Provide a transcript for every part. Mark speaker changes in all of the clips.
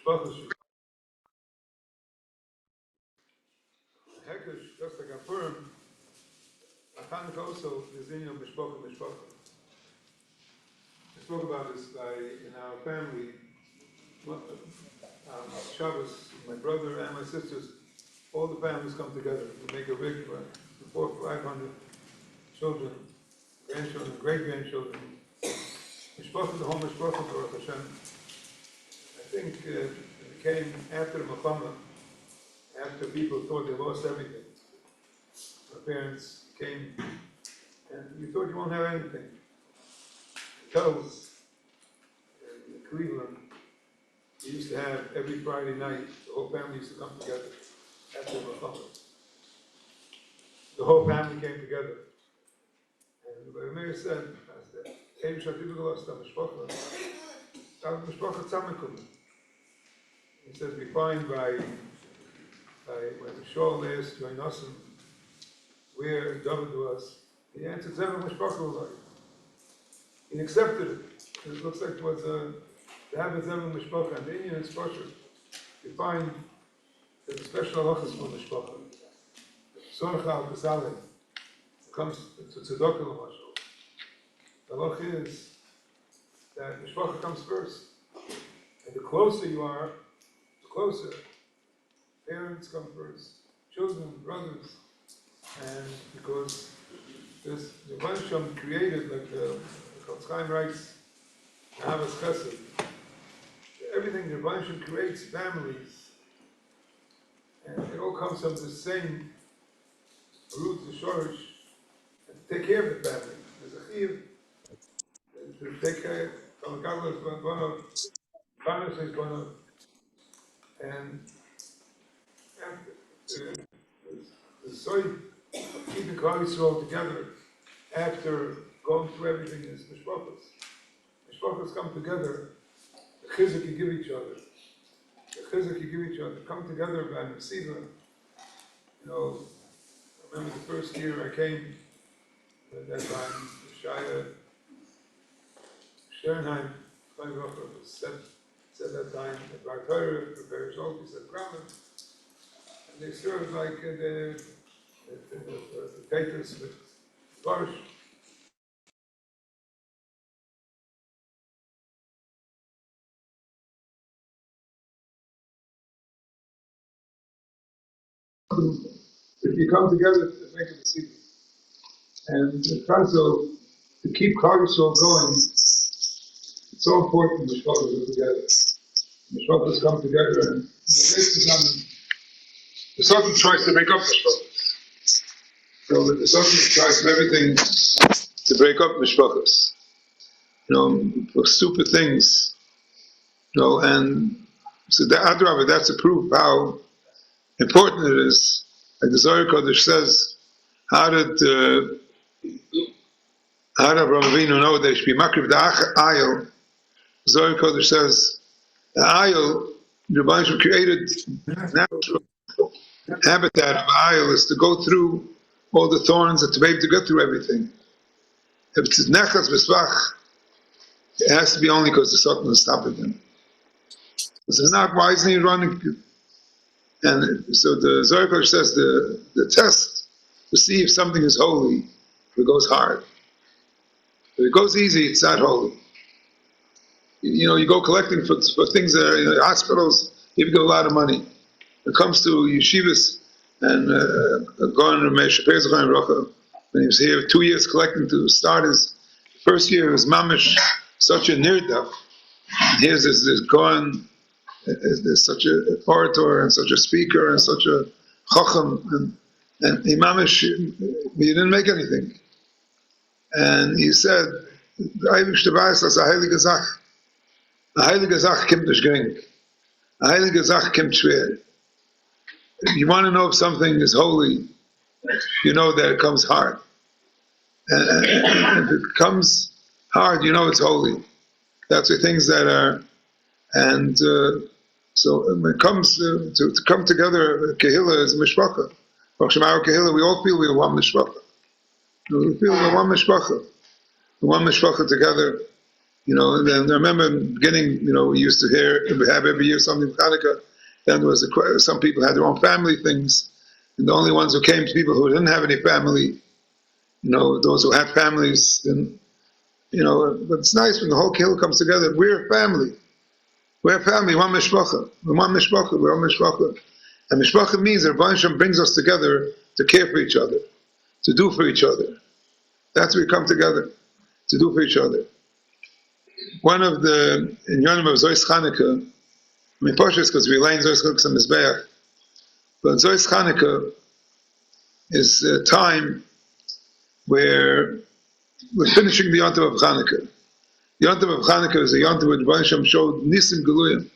Speaker 1: Hekesh, just like a Purim, Chanukah also is in your Mesiboh. I spoke about this guy in our family. Shabbos, my brother and my sisters, all the families come together. We make a rig for 400-500 children, grandchildren, great-grandchildren. Mishpacha, the whole Mishpacha, Baruch Hashem. I think it came after the Milchama, after people thought they lost everything. My parents came, and you thought you won't have anything. Hotels in Cleveland, we used to have every Friday night, the whole family used to come together after the Milchama. The whole family came together. And the mayor said, he says, we find by when the Shaul asked Joinasim where David was, he answered, Zever Mishpacha Ulai. He accepted it. It looks like it was to have a Zever Mishpacha. And the Indian instruction, we find there's a special latkes for Mishpacha. Sorcha al Pesale comes to Tzedakah L'mashal. The halach is that Mishpacha comes first. And the closer you are, the closer. Parents come first, children, brothers. And because this, the Bansham created, like the Chaim writes, Ahavas Chesed. Everything the Bansham creates, families. And it all comes from the same root, the shorish, and to take care of the family. There's a chiv, to take care, Chanukah is one of, Chanukah is one of, and the soy of keeping Klal Yisrael together after going through everything is Mishpachos. Mishpachos come together, the chizuk you give each other. The chizuk you give each other, come together by Mesiboh. You know, I remember the first year I came, at that time, Shaya Sternheim, said that time, the Bar Torah, the Bar Shalti, said Kramer, and they served like the taters with borscht. If you come together to make a decision, and also to keep Klal Yisrael going, it's so important the Mishpachos are together. The Mishpachos come together, and the Satan tries to break up the Mishpachos. So the Satan tries everything to break up Mishpachos. You know, for stupid things. You know, and so the Adrabah, that's a proof how important it is. Like the Zohar Kodesh says, how did Abraham Avinu know they should be makriv the ayil? Zohar Kodesh says the ayil, the Rebbe created natural habitat of ayil is to go through all the thorns and to be able to get through everything. If it's nechas b'svach, it has to be only because the Satan is stopping him. Because if not, why isn't he running? And so the Zohar Kodesh says the test to see if something is holy, if it goes hard. If it goes easy, it's not holy. You know, you go collecting for things that are in the hospitals, you get a lot of money. It comes to yeshivas, and going to Mesiboh, when he was here 2 years collecting to start his first year, it was mamish, such a nirdaf. And here's this going, there's such an orator and such a speaker and such a chacham, and he mamish, he didn't make anything. And he said, the Heilige weiß, dass a heilige Sache. A heilige Sache kommt nicht gering. A heilige Sache kommt schwer. If you want to know if something is holy, you know that it comes hard. And if it comes hard, you know it's holy. That's the things that are, and so when it comes to come together, Kehillah is Mishpacha. Our Kehillah, we all feel we're one Mishpacha. We feel we're one Mishpacha. We're one Mishpacha together. And then I remember in the beginning, we used to we have every year something for Chanukah. Then there was some people had their own family things, and the only ones who came to people who didn't have any family, those who had families. And but it's nice when the whole kehillah comes together. We're a family. We're a family. One mishpacha. We're one mishpacha. We're one mishpacha. And mishpacha means that Rebbe Hashem brings us together to care for each other, to do for each other. That's where we come together, to do for each other. One of the inyanim of Zois Chanukah, Pashas, because we lay in Zois Chanukah and Mesiboh, but Zois Chanukah is a time where we're finishing the Yontif of Chanukah. The Yontif of Chanukah is a Yontif where Rebbe Hashem showed Nisim Geluyim.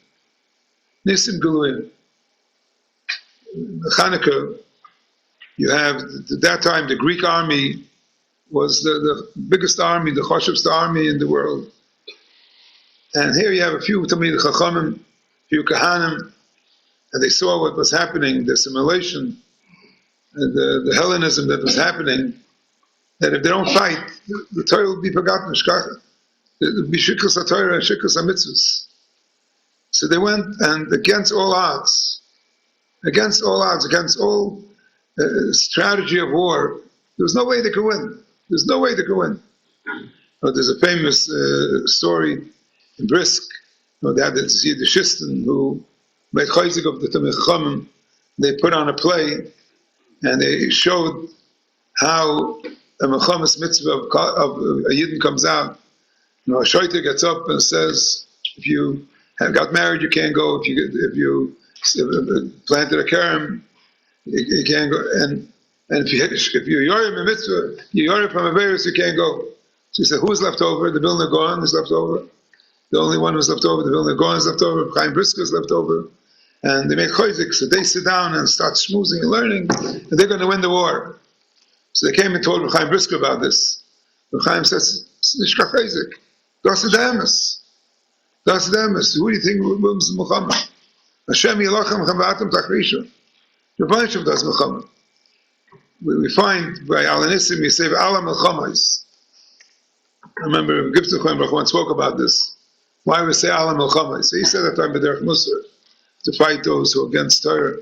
Speaker 1: Nisim Geluyim. Chanukah, you have, at that time, the Greek army was the biggest army, the choshevst army in the world. And here you have a few Talmidei Chachamim, a few Kahanim, and they saw what was happening, the assimilation, the Hellenism that was happening, that if they don't fight, the Torah will be forgotten, it will be Shikras HaTorah and Shikras HaMitzvahs. So they went, and against all odds, against all strategy of war, there was no way they could win. There's no way they could win. There's a famous story in Brisk. They had the Shisten who made chayzik of the Talmidei Chachamim. They put on a play, and they showed how a mechamas mitzvah of a Yidden comes out. A shoiter gets up and says, if you have got married, you can't go. If you planted a kerem, you can't go. And if you're yorim a mitzvah, you're yorim from a virus, you can't go. So he said, who's left over? The Vilna Gaon is left over. The only one who's left over, the Vilna Gaon is left over, Chaim Brisker is left over. And they make chayzik, so they sit down and start schmoozing and learning, and they're going to win the war. So they came and told Chaim Brisker about this. Chaim says, Nishka chayzik, das is the emes. Das is the emes. Who do you think wins the Muhammad? Hashem yilachem chavatim tachrisha. Rebbe Hashem does Muhammad. We find by Alanissim, you say, Allah Melchamais. I remember Gibson Chaim once spoke about this. Why we say Allah Melchamais? So he said that time B'derech Musar, to fight those who are against Torah.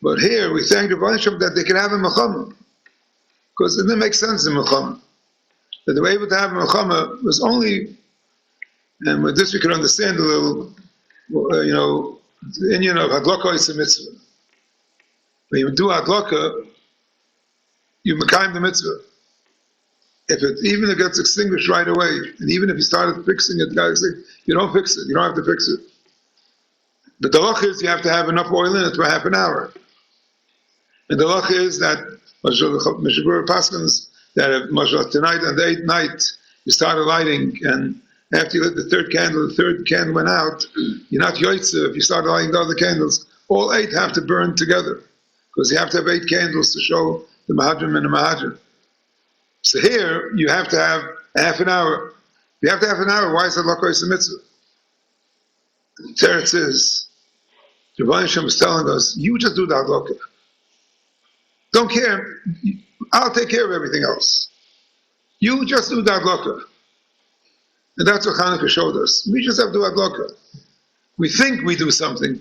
Speaker 1: But here we thank Rebbe Hashem that they can have a Melchama. Because it didn't make sense in Melchama. That they were able to have a Melchama was only, and with this we can understand a little, the Indian of Hadlaka is a mitzvah. When you do Hadlaka, you mekayim the mitzvah. Even if it gets extinguished right away, and even if you started fixing it, you don't fix it. You don't have to fix it. But the halach is you have to have enough oil in it for half an hour. And the halach is that Mesiboh paskins that if tonight on the 8th night you started lighting, and after you lit the third candle went out, you're not yoitze if you started lighting the other candles. All 8 have to burn together, because you have to have 8 candles to show the Mahadrim and the Mahadrim. So here, you have to have half an hour. If you have to have an hour, why is it Lakois Mitzvah? The Teretz is, Rebbe Hashem is telling us, you just do that Lakois. Don't care. I'll take care of everything else. You just do that Lakois. And that's what Chanukah showed us. We just have to do Adlaka. We think we do something,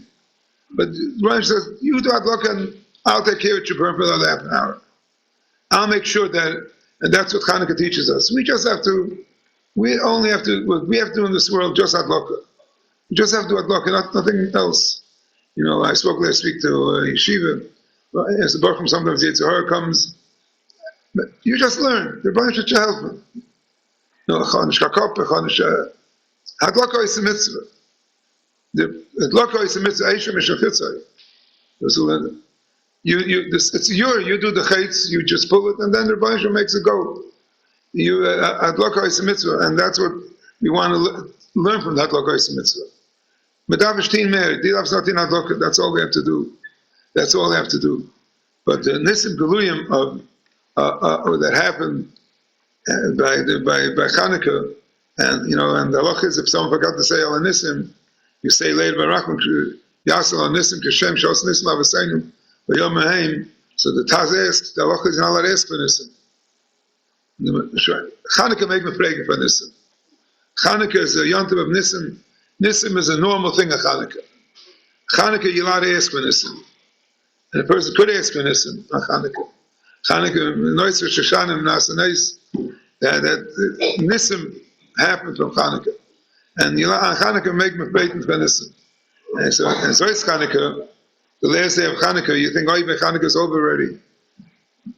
Speaker 1: but Rebbe Hashem says, you do Adlaka and I'll take care of it, you burn for another half an hour. I'll make sure that, and that's what Chanukah teaches us. We have to do in this world just Adlaka. We just have to do Adlaka, nothing else. I spoke last week to Yeshiva, as the book from sometimes the Yitzhahara comes, but you just learn. The Rebbe should help me. Adlaka is a mitzvah. The Adlaka is a mitzvah, Eisha Mishachitzai. You do the chaitz, you just pull it, and then the Rebbe Hashem makes it go. Adlaka is a mitzvah, and that's what we want to learn from that Adlaka is a mitzvah. Medavishtin meir, dilav's not in Adlaka, that's all we have to do. That's all we have to do. But the Nisim Geluyim of that happened by Chanukah, and the halach is if someone forgot to say Al Nisim, you say Leil Barachman Yasal Al Nisim Kashem Shos Nisim Avaseinu. So the Taz asks, the halach is not allowed to ask for Nisim. Chanukah make me pray for Nisim. Chanukah is a yontiv of Nisim. Nisim is a normal thing of Chanukah. Chanukah, you're allowed to ask for Nisim. And a person could ask for Nisim on Chanukah. Chanukah, Nois Shoshanim Nasanais, that Nisim happened from Chanukah. And you on Chanukah make Mepayton for Nisim. And so it's Chanukah, the last day of Chanukah, you think, oh, Chanukah is over already.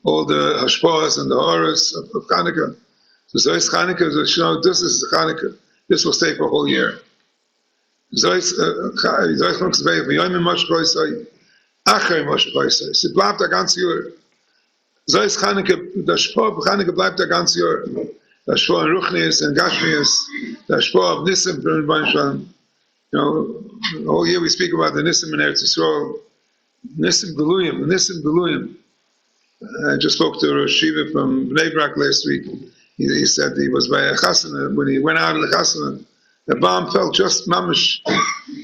Speaker 1: All the hashpahs and the horrors of Chanukah. So it's Chanukah, this is the Chanukah. This will stay for a whole year. Zois looks very for Yom Mosh Koisai, Acher Mosh Koisai. Sie bleibt der ganze Jahr. Zois Chanukah, der Spor of Chanukah bleibt der ganze Jahr. Der Spor in Ruchnis and Gashmias, der Spor of Nisim from Bansham. You know, the whole year we speak about the Nisim in Eretz Yisrael. Nisim Galuyim. I just spoke to Rosh Shiva from Bnei Brak last week. He said he was by a chasana. When he went out of the chasana, the bomb fell just mamish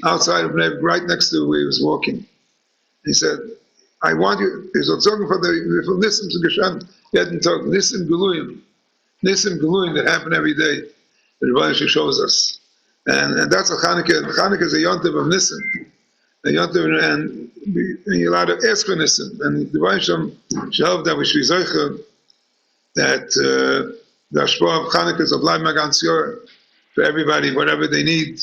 Speaker 1: outside of Bnei Brak, right next to where he was walking. He said, I want you, he was talking for Nisim to Geshem, he hadn't talked, Nisim Galuyim that happen every day, the Rebbe shows us. And that's a Chanukah. Chanukah is a yontiv of Nisim. A yontiv, and you're allowed to ask for Nisim. And the Rebbe shall that we should be zeicha, that the Ashpah of Chanukah is of Lai Magan Tzyor, for everybody, whatever they need.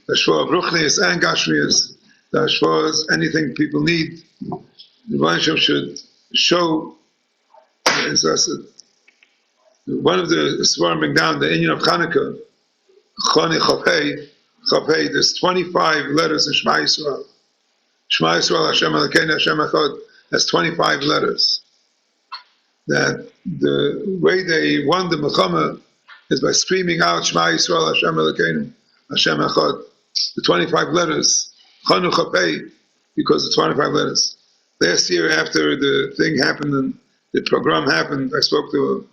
Speaker 1: The Ashpah of Ruchnias and Gashmias, the Ashpah is anything people need. The Rebbe should show, as I said, one of the Svarim bring down the Inyan of Chanukah, Choni Chopei, there's 25 letters in Shema Yisrael. Shema Yisrael, Hashem Elokeinu, Hashem Echad, has 25 letters. That the way they won the Milchama is by screaming out Shema Yisrael, Hashem Elokeinu, Hashem Echad. The 25 letters, Chonu Chopei, because the 25 letters. Last year, after the thing happened and the program happened, I spoke to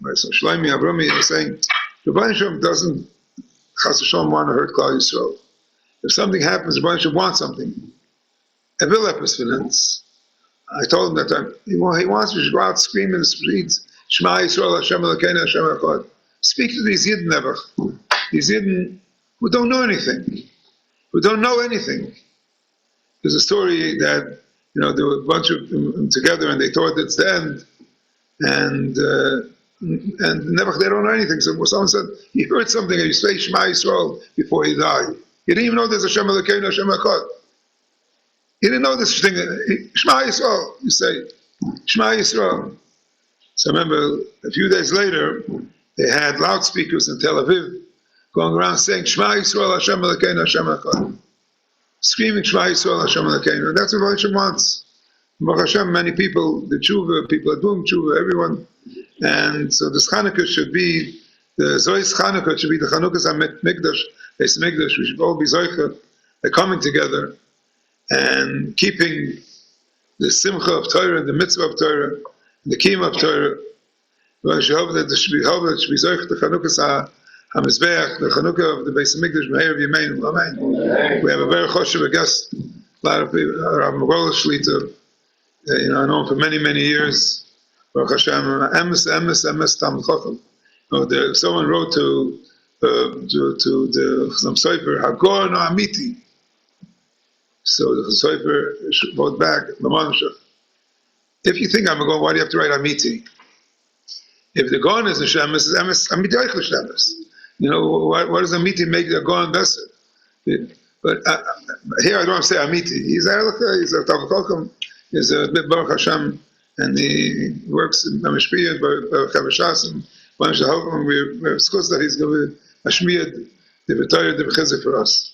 Speaker 1: my son Shlomi Avrami, and saying, the Rebbe Shem doesn't Chas V'Shalom want to hurt Klal Yisrael. If something happens, the Rebbe Shem wants something. A will finance. I told him that he wants to go out screaming in the streets, Shema Yisrael, Hashem Elokeinu, Hashem Echad. Speak to these Yidden never. These Yidden who don't know anything. There's a story that, there were a bunch of them together and they thought it's the end. And never, they don't know anything. So someone said, he heard something, and you say Shema Yisrael before he died. He didn't even know there's Hashem Elokeinu, Hashem Echad. He didn't know this thing. Shema Yisrael, you say, Shema Yisrael. So I remember a few days later, they had loudspeakers in Tel Aviv going around saying, Shema Yisrael, Hashem Elokeinu, Hashem Echad. Screaming Shema Yisrael, Hashem Elokeinu. And that's what Hashem wants. Baruch Hashem, many people, the tshuva, people are doing tshuva, everyone. And so this Chanukah should be, the Zois Chanukah should be the Chanukah's HaMikdash, Beis Mikdash. We should all be Zoicha, they're coming together and keeping the Simcha of Torah, the Mitzvah of Torah, the Kiyum of Torah. We should hope that there should be Zoicha, the Chanukah's HaMizbeach, the Chanukah of the Beis Mikdash, Meher V'Yemeinu. Amen. We have a very choshev guest, a lot of people, Rabbi Lowy Shlita. I know him for many, many years. Baruch Hashem, emes Talmid Chacham. Someone wrote to some Sofer, Hagor no Amiti. So the Sofer wrote back, if you think I'm a Gon, why do you have to write Amiti? If the Gon is a Shemes, it's emes Amiti Eichel Shemes. What does Amiti make the Gon better? But here I don't want to say Amiti. He's a Talmid Chacham. He's a bit Baruch Hashem, and he works in Meshpiyah, Baruch Havashas, and we're schools that he's going to Meshpiyah, the V'Torah, the V'Chizah for us.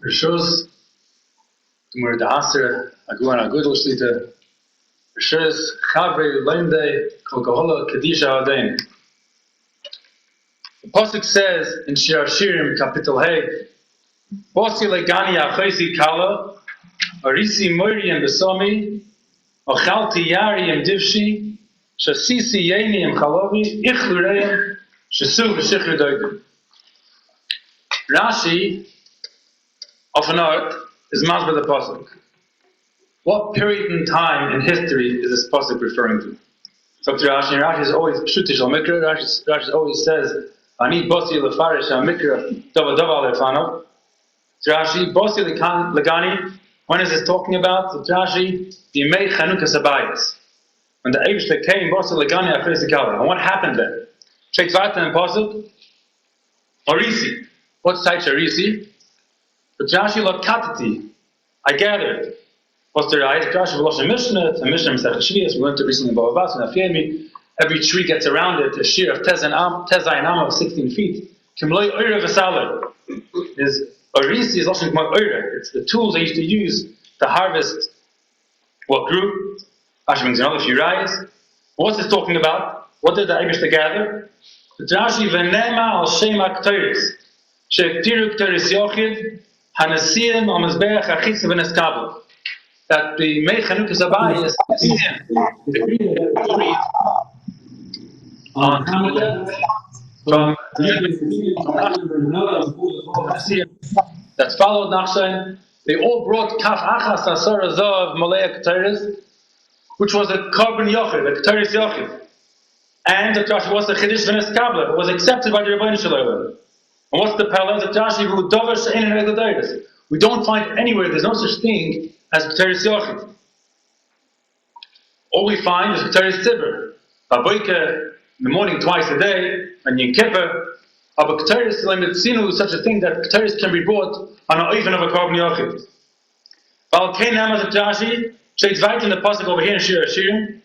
Speaker 2: Shows the Aser Agudah Shlita Shres Chavre Lende Kokohola Kadisha Aden. The Pasuk says in Shir Shirim, Kapitel Hey, Bosi Legani Achesi Kala, Arisi Moiri and Besomi, Ochalti Yari and Divshi, Shasisi Yeni and Chalovi, Ichlureim, Shasu V'Shikr Doidim. Rashi, of an art, is masber the Pasuk. What period in time in history is this Pasuk referring to? So to Rashi, Rashi is always Shutish al Mikra, Rashi always says, Ani Bosi Lefarish al Mikra, Dava Dava Lefanav. Rashi, Bosi Legani, when is this talking about? So Rashi, Yimei Chanukah Sabayas. When the Eibishter came, Bosi Legani Achris Kala. And what happened then? Check Vata and Pasuk. Orisi. What's Taich Orisi? But Rashi Lokatati. I gathered. What's the right? Rashi Velosh Mishnah, it's a Mishnah Mesech Shvius, we learned it recently in Bavavas and Afyemi. Every tree gets around it, a shear of Tezai and Am of 16 feet. Kimloi Oire Vesaler. Is Orisi is also called Oire. It's the tools they used to use to harvest what grew. Rashi brings another few rayas. What's this talking about? What did the Eibishter gather? Rashi Venema al Shema K'toris. She'ktiru K'toris Yochid Hanasiyim al Mezbeach Achitz V'Neskabel. That the Mei Chanukah Sabayis on Chanukah from that's followed Nachshain. They all brought Kaf Achas Asar Zav Malay K'toris, which was a carbon Yochid, a K'toris Yochid. And the Rashi was the Chiddush V'Neskabel. It was accepted by the Rebbeinu Shalom. And what's the Pella? The Rashi who Dover Shein and Agudh. We don't find anywhere, there's no such thing as K'teris Yochid. All we find is K'teris Tzibur. Baboike in the morning twice a day, and Yom Kippur. But K'teris Tzinu is such a thing that K'teris can be brought on an oven of a carbon Yochid. Val Kein Namaz of Rashi, states right in the Pasuk over here in Shir Hashirim,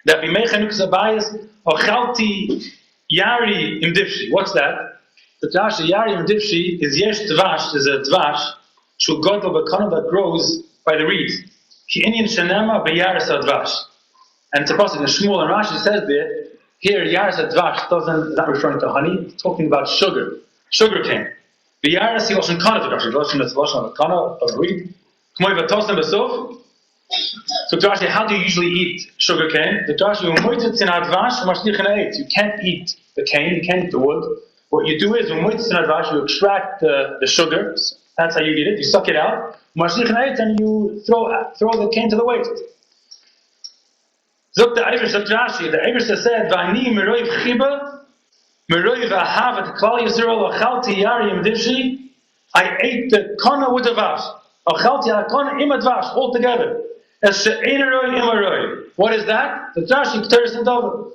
Speaker 2: that Bimei Chanukah Sabayis, Ochalti Yari Im Difshi. What's that? The Rashi Yari Im Difshi is Yesh Tvash, is a Tvash, Shul Godel B'Kana that grows by the reeds. Ki Inyan Shanema B'Yaris Advash. And it's a passage in Shmuel and Rashi says there, here Yaris Advash is not referring to honey, it's talking about sugar. Sugar cane. B'Yaris he Lashon Kana Advash, Lashon Kana of a reed. K'moi V'Tosem B'Sof. So Rashi, how do you usually eat sugar cane? The Rashi, you can't eat the cane, you can't eat the wood. What you do is, you extract the sugar. That's how you eat it. You suck it out, and you throw the cane to the waste. Zok the Eibishter Rashi. The Eibishter said, "V'ani meroiv chiba, meroiv ahavat klal Yisrael achalti yarim divshi." I ate the kana with the vash. Achalti hakana im advash all together. As she'ein aroi im aroi. What is that? The Rashi K'teris and Dover.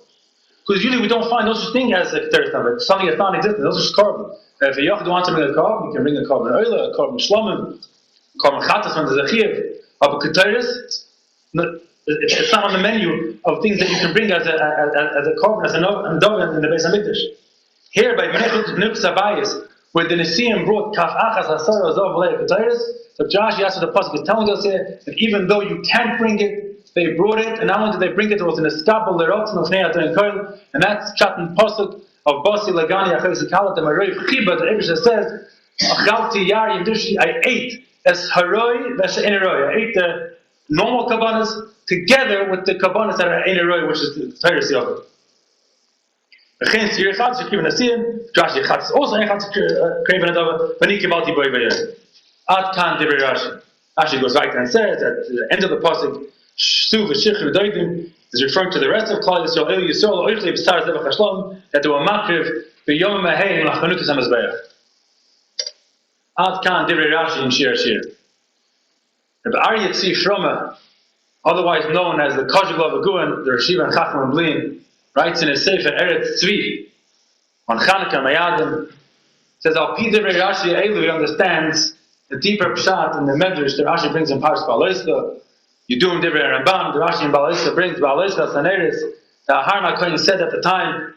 Speaker 2: Because usually we don't find no such thing as a K'teris and Dover. Something that's non-existent. Those are just carbon. If a Yochid wants to bring a carbon, you can bring a carbon oila, a carbon shlomim, a carbon chatas when there's a chiyuv. But K'teris, it's not on the menu of things that you can bring as a carbon, as a doven in the Beis Hamikdash. Here by Chanukah Sabayis, where the Nesiim brought Kaf Achas Asar Azov Leir K'teris, so Josh, that's what the Pasuk is telling us here, that even though you can't bring it, they brought it, and not only did they bring it, it was in a skabel lerotzen of Nei Atoin Koil, and that's Chatan Pasuk of Bosi Legani Achesi Kalat, the Maroiv Chiba, the Eibishter says, Achalti Yari Yimdushi, I ate as Haroi, Vesha Eneroi. I ate the normal kabbanas together with the kabbanas that are Eneroi, which is the Torah Siyavah. V'chein Sir Chatz, Shekriven Asiyim, Rashi Chatz, also Ein Chatz, Kreven Adava, V'ni Kibalti Boi V'yeh. Ad Kan Divrei Rashi. Rashi goes right and says, at the end of the Pasuk, Shtu V'Shikr V'Doidim, is referring to the rest of Klal Yisrael, El Yisrael, Oichlei B'Sar Zevach HaShlom, that they were makriv B'yom Meheim L'Chanukah Samazbeach. Ad Kan Divrei Rashi in Shir Shir. Rabbi Aryeh Tzvi Shroma, otherwise known as the Koshel of Agudh, the Rashiva and Chacham Blin, writes in his Sefer Eretz Tzvi on Chanukah Mayadim, says Al Pi Divrei Rashi Elu, he understands the deeper pshat in the Medrash that Rashi brings in Parshas Ba'aloischa. You do him Divrei Ramban, the Rashi in Ba'aloischa brings Ba'aloischa Saneris. The Aharon HaKohen said at the time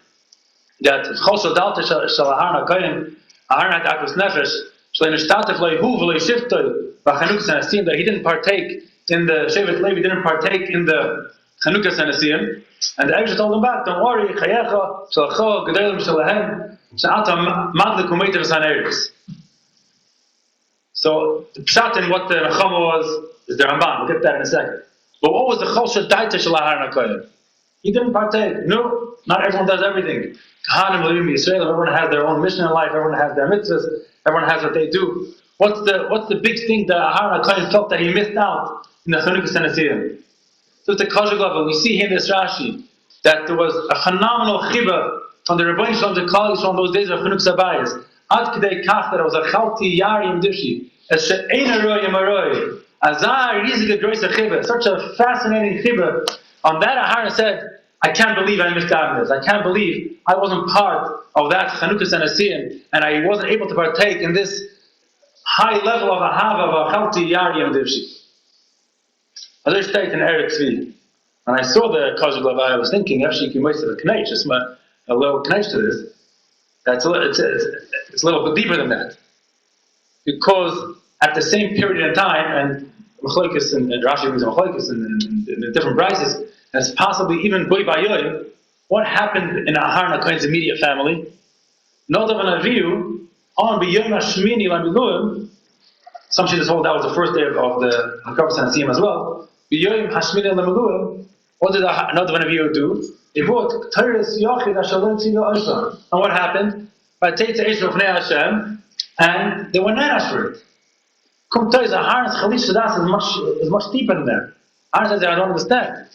Speaker 2: that Chosel Dalta Shal Aharon HaKohen, Aharon HaKohen's Nefesh, Shlei Nishtatev Leihu V'lei Shiftoi, V'Chanukah Sanasim, that he didn't partake in the Shevet Levi, didn't partake in the Chanukah Senesiim, and the Eibusha told him back, don't worry, Chayecha, Shalcho, Gedolim Shalahem, Sha'ata Madlik Umeitav Saneris. So, the pshat in what the Nechama was, is the Ramban, we'll get that in a second. But what was the Chosha Daita Shalahar Nakoyim? He didn't partake. No, not everyone does everything. Kahanim, Levim, Yisrael, everyone has their own mission in life, everyone has their mitzvahs, everyone has what they do. What's the big thing that Ahar HaKohen felt that he missed out in the Chanukah Senesiim? So it's the Kozhik level. We see here in this Rashi that there was a phenomenal chiba from the Rebbeinu Shalom to Kal Yisrael on those days of Chanukah Sabayis. Ad K'dei Kach that it was a Chalti Yarim Dishi, as She'ein Aroi Yamaroi, Azar Rizig Groisa Chiba, such a fascinating chiba. On that, Ahar said, I can't believe I missed out on this. I can't believe I wasn't part of that Chanukah Senesiim, and I wasn't able to partake in this high level of Ahava of a Chalti Yarim Dishi. Other state in Reb Tzvi. When I saw the Kozhik level, I was thinking, actually, you can waste a knech, just a little knech to this. It's a little bit deeper than that. Because at the same period in time, and Machlokes and Rashi brings Machlokes in the different prices, as possibly even Boy Bayoy, what happened in Ahar HaKohen's immediate family? Nodav and Avihu, on B'yom HaShmini L'Miluim, some shittas hold that was the first day of the Hakavah Senesiim as well. B'yom HaShmini L'Miluim, what did Nodav and Avihu do? They brought Teres Yochid Hashalom Tzino Osham. And what happened? By Teitza Esher Fnei Hashem, and they were nanas for it. Kum Teres Ahar's Chalish Shadas is much deeper than that. Ahar says, I don't understand.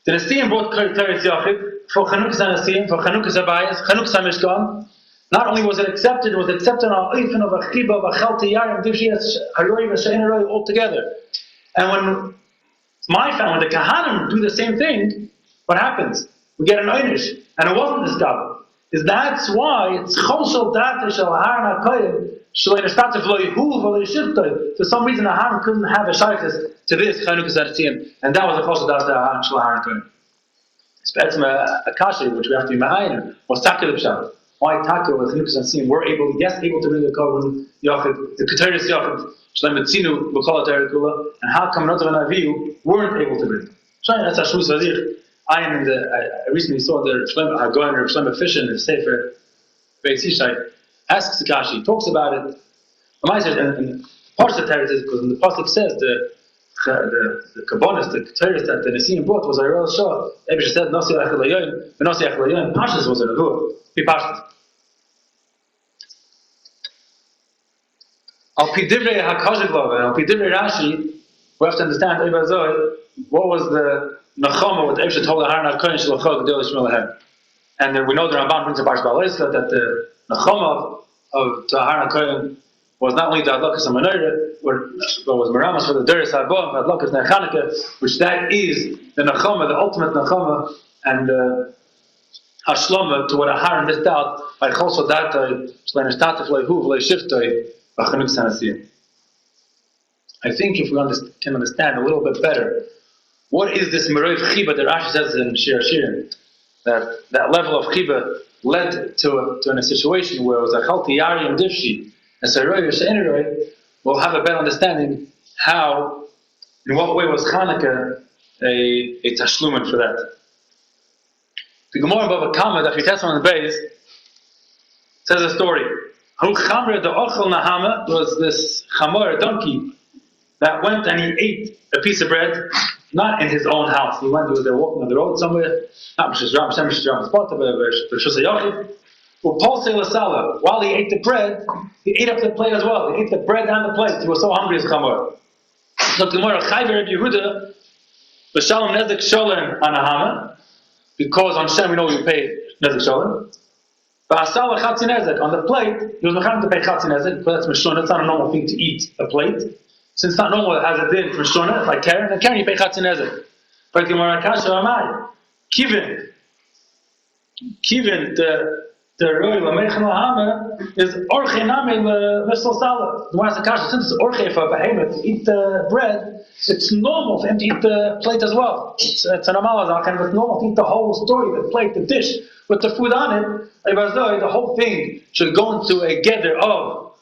Speaker 2: The Nesiim brought Teres Yochid for Chanukah Senesiim, for Chanukah Sabayis, Chanukah Mishkan. Not only was it accepted on Oifen of a Chiba, of a Chalti Yarim, Divshiyas, Haroi, Vashain Haroi, all together. And when my family, the Kahanim, do the same thing, what happens? We get an Einish, and it wasn't discovered. That's why it's Choshel Data Shel Ahar HaKohen, Shalei Neshtatev Lo Yehuv Lo Yeshivtoi. For some reason, Ahar couldn't have a shaykhis to this Chanukah Senesiim, and that was the Choshel Data Shel Ahar HaKohen. It's a kasha, which we have to be ma'ayin, was Taka L'Pshat. Why Taka with Chanukah Senesiim were able to bring the Korban Yochid, the Keteris Yochid, Shalem Etzinu, B'Kol HaTorah Kula, and how come Nodav and Avihu weren't able to bring? That's Hashmus Vazir. I recently saw the Shlem Hagoin or Shlem Fisher in the Sefer Beit Yishai asks Kashi, talks about it. And Parsha Teretz is because the Pasuk says the Kabbanis, the Keteris that the Nesiim brought was a real shah. Eibusha said Nasi Achelayon, but Nasi Achelayon Pashas was a Nevuah. Be Pashas. Al Pi Divrei HaKazhik Lova, Al Pi Divrei Rashi, we have to understand what was the Nechama, what Eibusha told Ahar HaKohen Shalachol Gedol Yishmael Lahem. And then we know the Ramban brings a Parsh Ba'alesla that the Nechama of Ahar HaKohen was not only the latkes and menorah, but was Meramas for the Deres HaBoam, the latkes and Chanukah, which that is the Nechama, the ultimate Nechama, and Hashlama to what Ahar missed out by Chol Sodatoi, Shlei Neshtatev Lo Yehuv Lo Yeshivtoi, B'Chanukah Senesiim. I think if we can understand a little bit better, what is this Meroiv Chiba that Rashi says in Shir Shirim? That level of Chiba led to a situation where it was a Chalti Yari and Divshi, and so Roy Yishainaroi will have a better understanding in what way was Chanukah a tashlumen for that. The Gemara Bava Kama, that we test on the base, says a story. Hu Chamre the Ochel Nahama was this Chamor, a donkey, that went and he ate a piece of bread, not in his own house. He was there walking on the road somewhere, not Mishas Ram, Mishas Ram Spot, but Mishas Yochid. While he ate the bread, he ate up the plate as well. He ate the bread and the plate. He was so hungry as Chamor. So tomorrow, Chayver Reb Yehuda, B'Shalom Nezek Sholem Anahama, because on Shem we know we pay Nezek Sholem. B'Asal Chatzi Nezek, on the plate, he was mechanim to pay Chatzi Nezek, because that's Mishonah. It's not a normal thing to eat a plate. Since it's not normal, it has a din for Mishonah, like Karen, and Karen you pay Chatzi Nezek. But Gemara Kasha Amai, Kivin, the Roy Lamechan Lahama is Orche Name Vesel Salad. The one has a kasha, since it's Orche for a behemoth to eat the bread, it's normal for him to eat the plate as well. It's an amalazak, and it's normal to eat the whole story, the plate, the dish, with the food on it. The whole thing should go into a gather of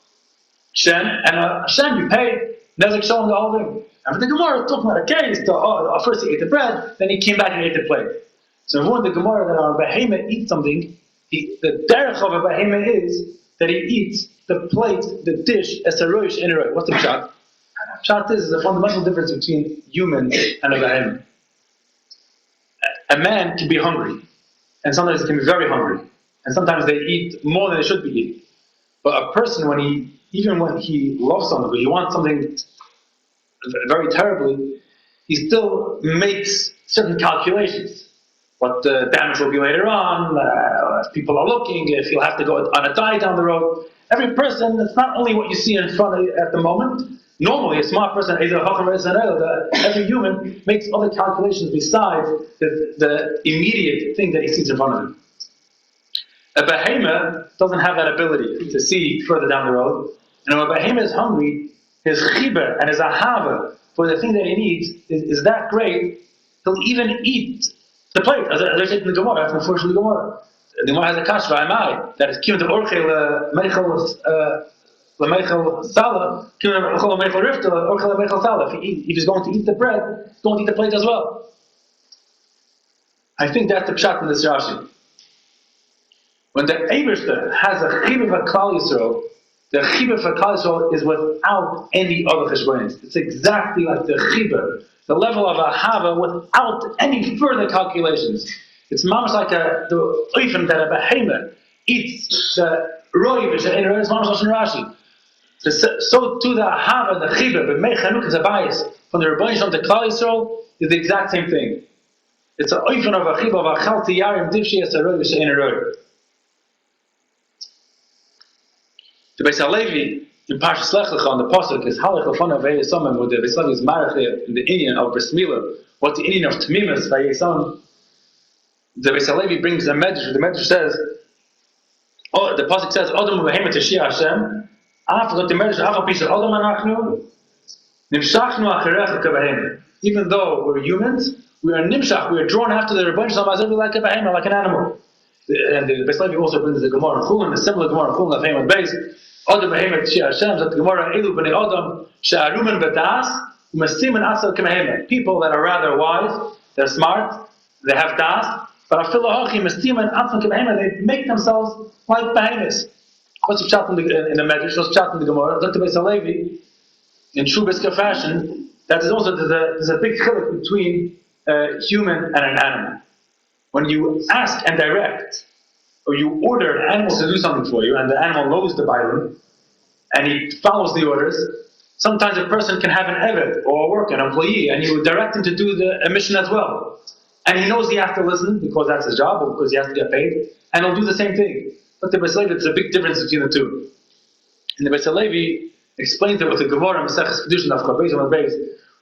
Speaker 2: Shem, and Shem, you pay Nezek Shalom the whole thing. And the Gemara talking about a case, first he ate the bread, then he came back and ate the plate. So if one of the Gemara that our behemoth eats something, the derech of a behemoth is that he eats the plate, the dish, as a roish in a roish. What's the pshat? Pshat is a fundamental difference between human and a behemoth. A man can be hungry, and sometimes he can be very hungry, and sometimes they eat more than they should be eating. But a person, even when he loves something, but he wants something very terribly, he still makes certain calculations. What the damage will be later on, if people are looking, if he'll have to go on a diet down the road. Every person, it's not only what you see in front of you at the moment. Normally, a smart person, every human makes other calculations besides the immediate thing that he sees in front of him. A behemoth doesn't have that ability to see further down the road. And when a behemoth is hungry, his chibah and his ahava for the thing that he needs is that great, he'll even eat the plate. As they're taking the Gemara, that's unfortunately the Gemara. The Gemara has a kashva, that is kim to orchel lemeichel sala, kim to orchel lemeichel rifta, orchel lemeichel sala. If he's going to eat the bread, he's going to eat the plate as well. I think that's the pshat in this Rashi. When the Eibishter has a chibah for Klal Yisrael, the chibah for Klal Yisrael is without any other cheshbonis. It's exactly like the chibah, the level of ahava, without any further calculations. It's mamash like the oifen that a behemoth eats the roiv, it's mamash like Rashi. So too the ahava, the chibah, the mei Chanukah is a bias from the Rebbeinu Shalom to Klal Yisrael is the exact same thing. It's an oifen of a chibah of a chalti yarim divshi as a roiv, it's a roiv. The Beis HaLevi in Parshas Lech Lecha on the pasuk is halach lefanav v'yesomim, where the Beis HaLevi is marach in the Indian of Bris Milah. What's the Indian of Tamimus v'yesomim? The Beis HaLevi brings a medrash. The medrash says, the pasuk says, "Adam v'hemet Teshia Hashem." After the medrash, after pisah Adam anachnu nimshachnu acherecha k'behemet. Even though we're humans, we are nimshach. We are drawn after the Rebbeinu Shalom as if we're like a behemoth, like an animal. And the Beis HaLevi also brings the Gemara in Chulin, the similar Gemara in Chulin, the famous base. Adam behemoth Teshia Hashem, that the Gemara elu b'nei Adam she'arumen b'das u'masimen asal k'behemoth. People that are rather wise, they're smart, they have das, but afilu hachi masimen asal k'behemoth, they make themselves like behemoths. What's the pshat in the Medrash? What's the pshat in the Gemara? Dr. Beis HaLevi, in true Brisker fashion, that is also there's a big chiluk between a human and an animal. When you ask and direct, or you order an animal to do something for you, and the animal knows the Bible, and he follows the orders, sometimes a person can have an eved, or a worker, an employee, and you direct him to do a mission as well. And he knows he has to listen, because that's his job, or because he has to get paid, and he'll do the same thing. But the Beis HaLevi, there's a big difference between the two. And the Beis HaLevi explains it with the Gemara, Maseches Kedushin, of Beis on the base,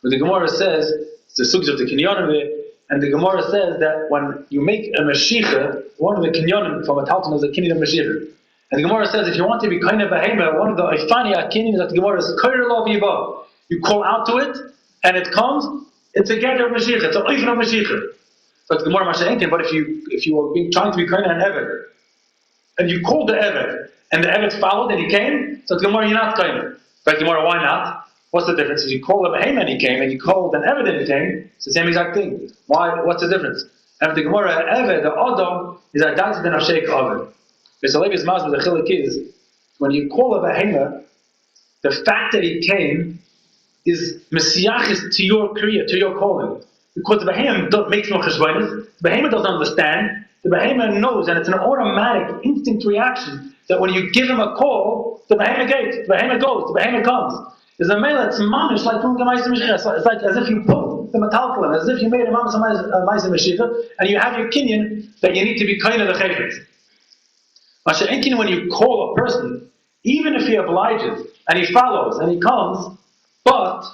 Speaker 2: where the Gemara says, it's the sugyas of the kinyanim there, and the Gemara says that when you make a Mashiach, one of the kinyanim from a Talmud is a kinyan of Mashiach. And the Gemara says if you want to be kind of behemoth, one of the Ifania kinyan that the Gemara is Kair Lo V'Yibo. You call out to it, and it comes, it's a gather of Mashiach, it's an oifen of Mashiach. So the Gemara Mashiach, but if you were trying to be kind of an Eved, and you called the Eved, and the Eved followed and he came, so the Gemara, you're not kind of. But the Gemara, why not? What's the difference? If you call a behemoth and he came, and you called an Eved and he came, it's the same exact thing. Why? What's the difference? And the Gemara, Eved, the Adam, is a dance than a sheikh Eved. Beis HaLevi's masber, the chiluk is, when you call a behemoth, the fact that he came is mesiachis to your kriya, to your calling. Because the behemoth makes no cheshbonis, the behemoth doesn't understand, the behemoth knows, and it's an automatic, instinct reaction, that when you give him a call, the behemoth goes, the behemoth comes. There's a male that's mamish like doing the Ma'aseh Mashiach. It's like as if you put the metalkalim, as if you made a Ma'aseh Mashiach, and you have your kinyan that you need to be kind of the chayfetz. Masha'enkin, when you call a person, even if he obliges, and he follows, and he comes, but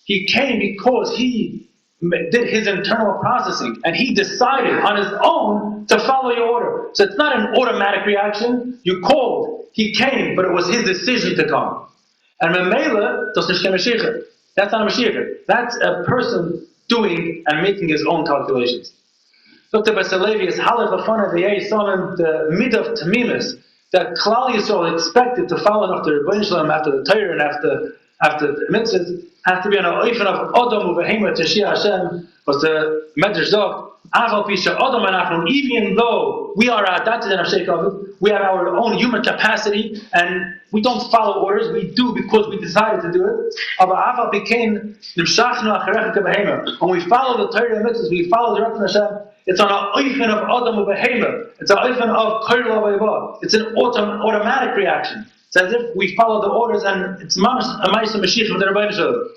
Speaker 2: he came because he did his internal processing, and he decided on his own to follow your order. So it's not an automatic reaction. You called, he came, but it was his decision to come. And Memela, that's not a Mashiach. That's a person doing and making his own calculations. Dr. Beis HaLevi is halach l'fanav v'yesomim, the mid of Tamimus, that Klal Yisrael expected to follow after Rebbeinu Shalom, after the Torah, and after after the mitzvahs, have to be on a oifen of Adam uvehema Teshia Hashem, was the Medrash Dog, Aval Pisha Adam Anachnu, even though we are adapted in our Sheikh Agudh, we have our own human capacity, and we don't follow orders, we do because we decided to do it. Aval became Nimshachnu Acharecha Kebehema. When we follow the Torah and mitzvahs, we follow the direction of Hashem, it's on an oifen of Adam uvehema. It's an oifen of Koil Avayva. It's an automatic reaction. It's as if we follow the orders, and it's a Ma'aseh Mashiach of the Rabbi Lowy Shlita.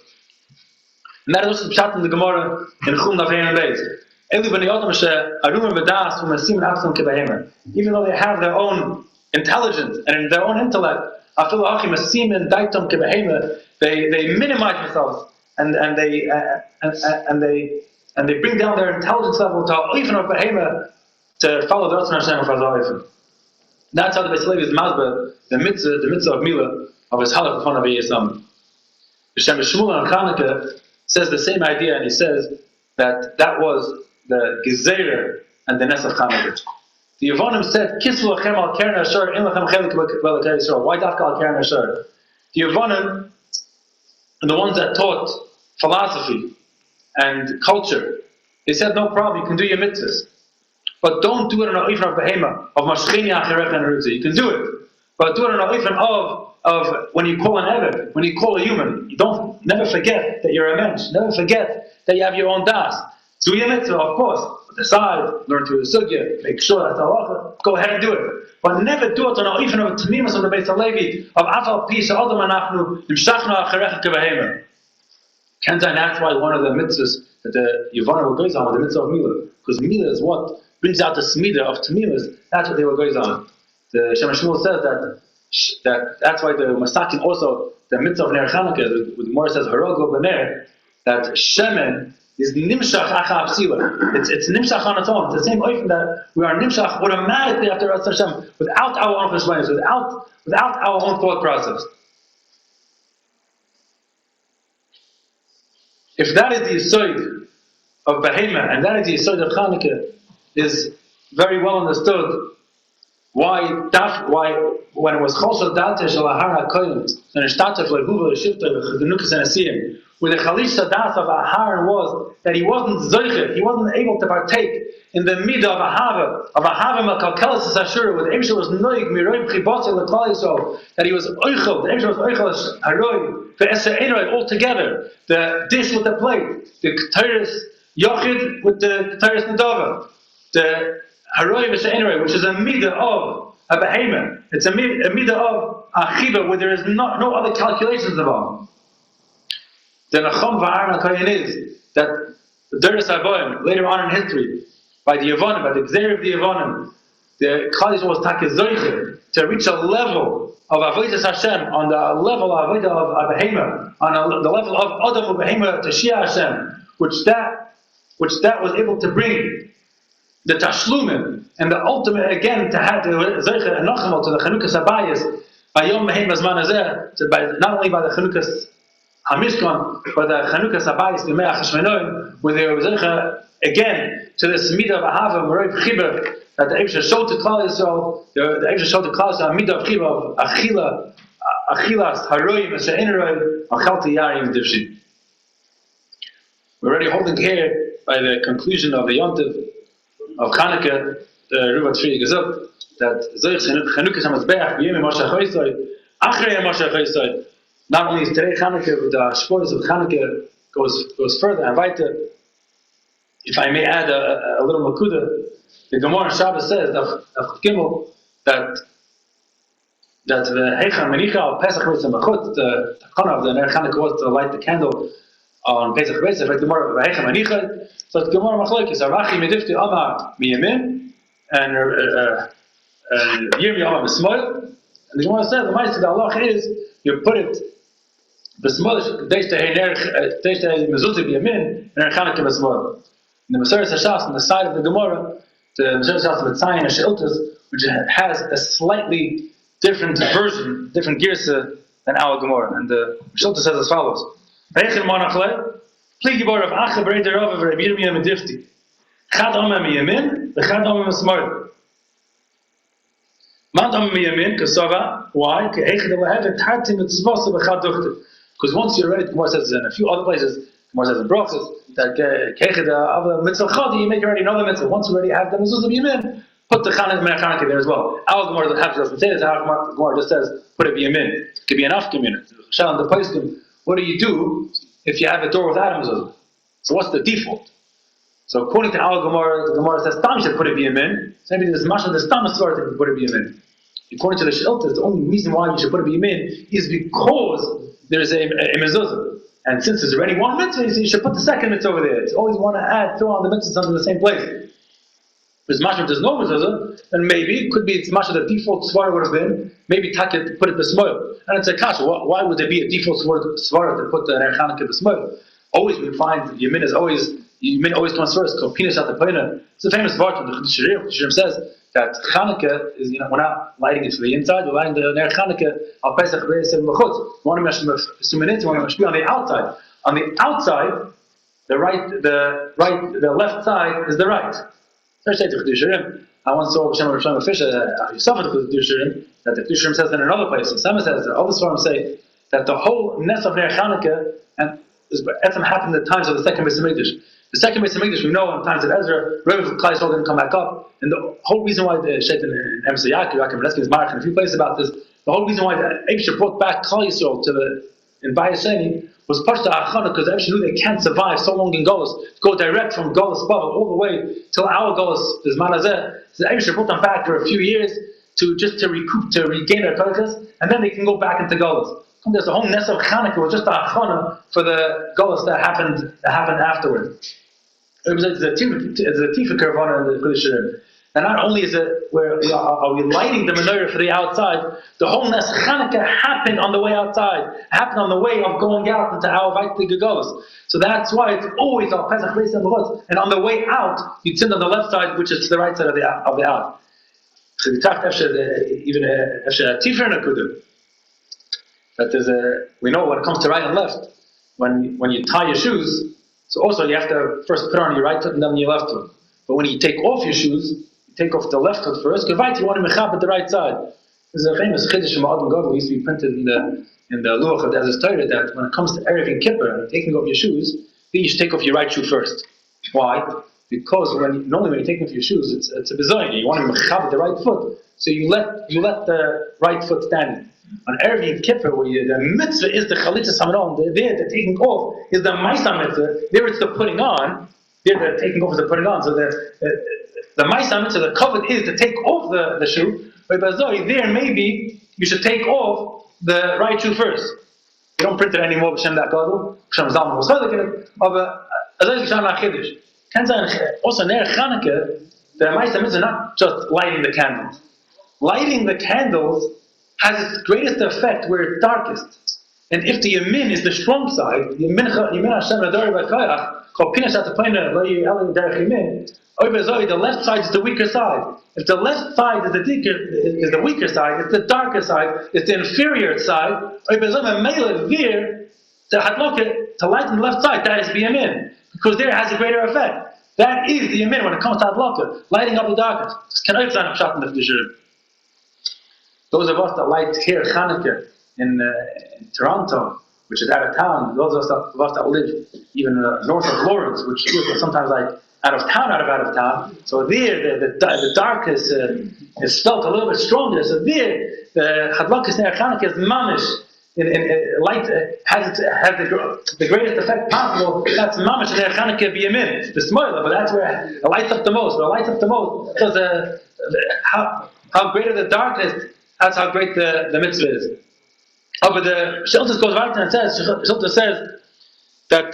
Speaker 2: And that is also the pshat in the Gemara in Chum Daf Hein and Beis. Even though they have their own intelligence and their own intellect, they minimize themselves and they bring down their intelligence level to even of behema to follow the Ratzon Hashem of Hazal. That's how the Beis Levi is Mesiboh, the mitzvah of Milah, of his halach in front of Yisam. B'Shem Shmuel on Chanukah says the same idea, and he says that was the Gezerah and the Nes of Chanukah. The Yevonim said, Kisvu lachem al keren asher, in lachem chelik v'elakei Yisrael. Why dafka al keren asher? The Yevonim, the ones that taught philosophy and culture, they said, no problem, you can do your mitzvahs. But don't do it on an oifen of behema, of mashchini acherecha and rutzi. You can do it, but do it on an oifen of when you call an eved, when you call a human. You never forget that you're a mensch. Never forget that you have your own das. Do your mitzvah, of course. Decide, learn through the sugya, make sure that's halacha. Go ahead and do it. But never do it on an oifen of tamimus of the Beis Levi, of afal pisa adam anachnu nimshachnu acherecha kebehema. And that's why one of the mitzvahs that the Yevonim goes on was the mitzvah of Milah. Because Milah is what brings out the smida of tamimus. That's what they were goes on. The Shem Shmuel says that that's why the Masakin also, the mitzvah of Ner Chanukah, the Gemara says, Harogo b'ner, that Shemen is nimshach acha apsila. It's nimshach on its own. It's the same oifen that we are nimshach automatically after Ratzon Hashem, without our own persuasions, without our own thought process. If that is the yesod of Behema, and that is the yesod of Chanukah, is very well understood why when it was Chosel Datesh Alahar HaKoyim, and Ishtatef Lehuva Shifta Chanukah Senasiyim, where the Chalish Sadat of Aharon was that he wasn't zoichet, he wasn't able to partake in the midah of Ahava Makalkelis Ashura, where the Eibusha was noig miroy b'chibotze l'klal Yisrael, that he was oichel, the Eibusha was oichel haroy ve'eser enroy all together, the dish with the plate, the Ketores Yochid with the Ketores Nedava, the haroy ve'eser enroy, which is a midah of a behemoth. It's a midah of achiva where there is no other calculations involved. The Nachom Va'aron HaKoyin is that the Doros Avoim, later on in history, by the Yevonim, by the Gzeir of the Yevonim, the Klal Yisrael was takezoiche to reach a level of Avodas Hashem, on the level of Avodah of Behema, on the level of Adam of Behema to Shia Hashem, which that was able to bring the Tashlumim, and the ultimate, again, to have the Zoiche and Nachamot, to the Chanukah Sabayis, by Yom Behema Zman Hazeh, not only by the Chanukah Hamishkan, but the Chanukah Sabayis, the Me'ach Hashmenoim, where they were again to this midah of Ahava, Meroi B'chiba, that the Eibusha showed to Klal Yisrael, the Eibusha showed to Klal Yisrael, midah of Chiba, of Achilas, Haroim, She'eneroim, Achalti Yarim Divshi. We're already holding here by the conclusion of the Yontiv of Chanukah, the Reb Tzvi Margulies, that Zoich Chanukah Shamazbeach, B'yim Moshe Choysoy, Achrei Moshe Choysoy. Not only is today Chanukah, but the Shporos of Chanukah goes further and weiter. If I may add a little Makuda, the Gemara in Shabbos says that the Heicham Menicha of Pesach Beis Machut, the takana of the Ner Chanukah was to light the candle on Pesach Beis. Like the Gemara Heicham Menicha, so the Gemara Machlokes Arachi Medifti Amar Miyamin and Yirmi Amar B'Smoil. And the Gemara says the Ma'aseh the Allah is you put it B'Smoil Deish Tehei Mezuzah B'Yamin and Ner Chanukah B'Smoil. In the Maseres Hashas, on the side of the Gemara, the Maseres Hashas of Tzayin and She'iltas, which has a slightly different version, different girsa than our Gemara. And the She'iltas says as follows: Reichel Monachle, Pli Gibor of Acha Berei Derov of Rabbi Yirmiyah Medifti, Chad Omer Miyamin, V'Chad Omer Mismoil. Mad Omer Miyamin, Kasava, why? Ke'echad Elahevet Tarti Mitzvos V'Chad Duchte. Because once you're ready, the Gemara says in a few other places, the Gemara says in Brachos, that mitzvah chadi, you make already another mitzvah. Once you already have the mezuzah b'yamin, put the Chanukah there as well. Our Gemara doesn't have to say this. Our Gemara just says, put it b'yamin. It could be an afkamin. Shal the poskim. What do you do if you have a door without a mezuzah? So what's the default? So according to our Gemara, the Gemara says, Tam should put it b'yamin. So maybe there's much of the Tam is to put it b'yamin. According to the Shilta, the only reason why you should put it b'yamin is because there's a mezuzah. And since there's already one mitzvah, so you should put the second mitzvah over there. You always want to throw on the mitzvahs in the same place. If there's no mezuzah, then maybe it could be it's much of the default svara would have been, maybe Takit put it b'smoil. And it's a kasha. Why would there be a default svara to put the Chanukah b'smoil? Always we find Yamin always comes first. Called Pinas at the Pina. It's a famous part from the Chiddushei. Chiddushei says that Chanukah is, we're not lighting it from the inside, we're lighting the Ner Chanukah al Pesach Be'eser Mechutz. We want to be on the outside. On the outside, the left side is the right. I once saw Hashem Fisher, he suffered the Chiddushei, that the Chiddushei says in another place. So Sama says that all the Svarim say that the whole Nes of Ner Chanukah and happened in the times of the second Beis Hamikdash. The second Beis Hamikdash, we know in the times of Ezra, Rebbe Klal Yisrael didn't come back up, and the whole reason why the Shaitan and Emerson Yaakov is Marach in a few places about this, the whole reason why the Eibusher brought back Klal Yisrael in Bayis Sheni was Pashta Achana, because the Eibusher knew they can't survive so long in Golos, to go direct from Golos Bavel all the way till our Golos, this Manazeh. So the Eibusher brought them back for a few years to recoup, to regain their purpose, and then they can go back into Golos. There's the whole Nes of Chanukah was just a achana for the Golos that happened afterward. It's a tifa karvana in the Chiddushei. And not only is it are we lighting the menorah for the outside, the whole Nes Chanukah happened on the way outside, happened on the way of going out into our Vaytli Golos. So that's why it's always al Pesach Be'eser Mechutz. And on the way out, you'd sit on the left side, which is to the right side of the out. So we talked even a tifa and Agudh. That we know when it comes to right and left, when you tie your shoes, so also you have to first put on your right foot and then your left foot. But when you take off your shoes, you take off the left foot first, you want to mechab at the right side. There's a famous chiddush from Agudh used to be printed in the Luach of the Torah that when it comes to Erev and Kippur and taking off your shoes, you should take off your right shoe first. Why? Because normally when you're taking off your shoes, it's a bizayin. You want to mechab at the right foot, so you let the right foot stand. On Erev and Kippur, where the mitzvah is the chalitza samron, there the taking off is the ma'isa mitzvah. There it's the putting on. There the taking off is the putting on. So the ma'isa mitzvah, the covet is to take off the shoe. But there maybe you should take off the right shoe first. You don't print it anymore. B'shem da'akadu, b'shem zalman was chaylik. But azay b'shem la'chiddush. Also Ner Chanukah, the ma'isa mitzvah is not just lighting the candles. Lighting the candles has its greatest effect where it's darkest. And if the Yamin is the strong side, Yamin Hashem Adori B'Kayach, called Pinas Atapayna, the left side is the weaker side. If the left side is the weaker side, it's the darker side, it's the inferior side, to lighten the left side, that is the Yamin. Because there it has a greater effect. That is the Yamin when it comes to Hadlaka, lighting up the darkness. Can I sign up shot in the Chiddushei? Those of us that light here Chanukah in Toronto, which is out of town, those of us that live even north of Lawrence, which is sometimes like out of town. So there, the darkness is felt a little bit stronger. So there, the Hadlakas Ner Chanukah is mamish. Light has the greatest effect possible. That's mamish Ner Chanukah b'yamin, the smoila, but that's where it lights up the most. Where it lights up the most, because how greater the darkness, that's how great the mitzvah is. Oh, but the Shilta goes right and says, Shilta says that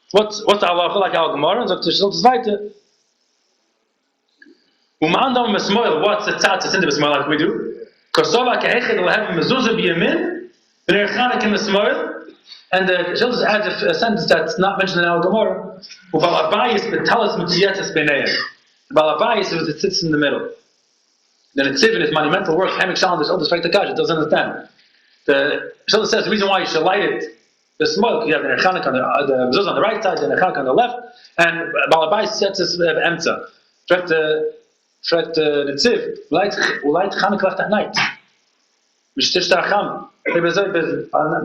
Speaker 2: what's the halacha like al Gemara? And the Shilta weiter. Umandam mesmoil, what's the tzatz in the mesmoil like we do? Kosova ke'echid will have mezuzah b'yamin, v'ner Chanukah mesmoil, and the Shilta adds a sentence that's not mentioned in al Gemara. Uval abayis betalas mitziyatas b'neiim. Uval abayis is it sits in the middle. Then it's in his monumental work, Hamik Shalom, the Shilta Strike the Kaj, it doesn't understand. The Shilta says the reason why you should light it, the smoke, you have the Chanukah on the mezuzah on the right side, and the Chanukah on the left, and Balabais sets us Emtza. Fret Netziv, light Chanukah left at night. By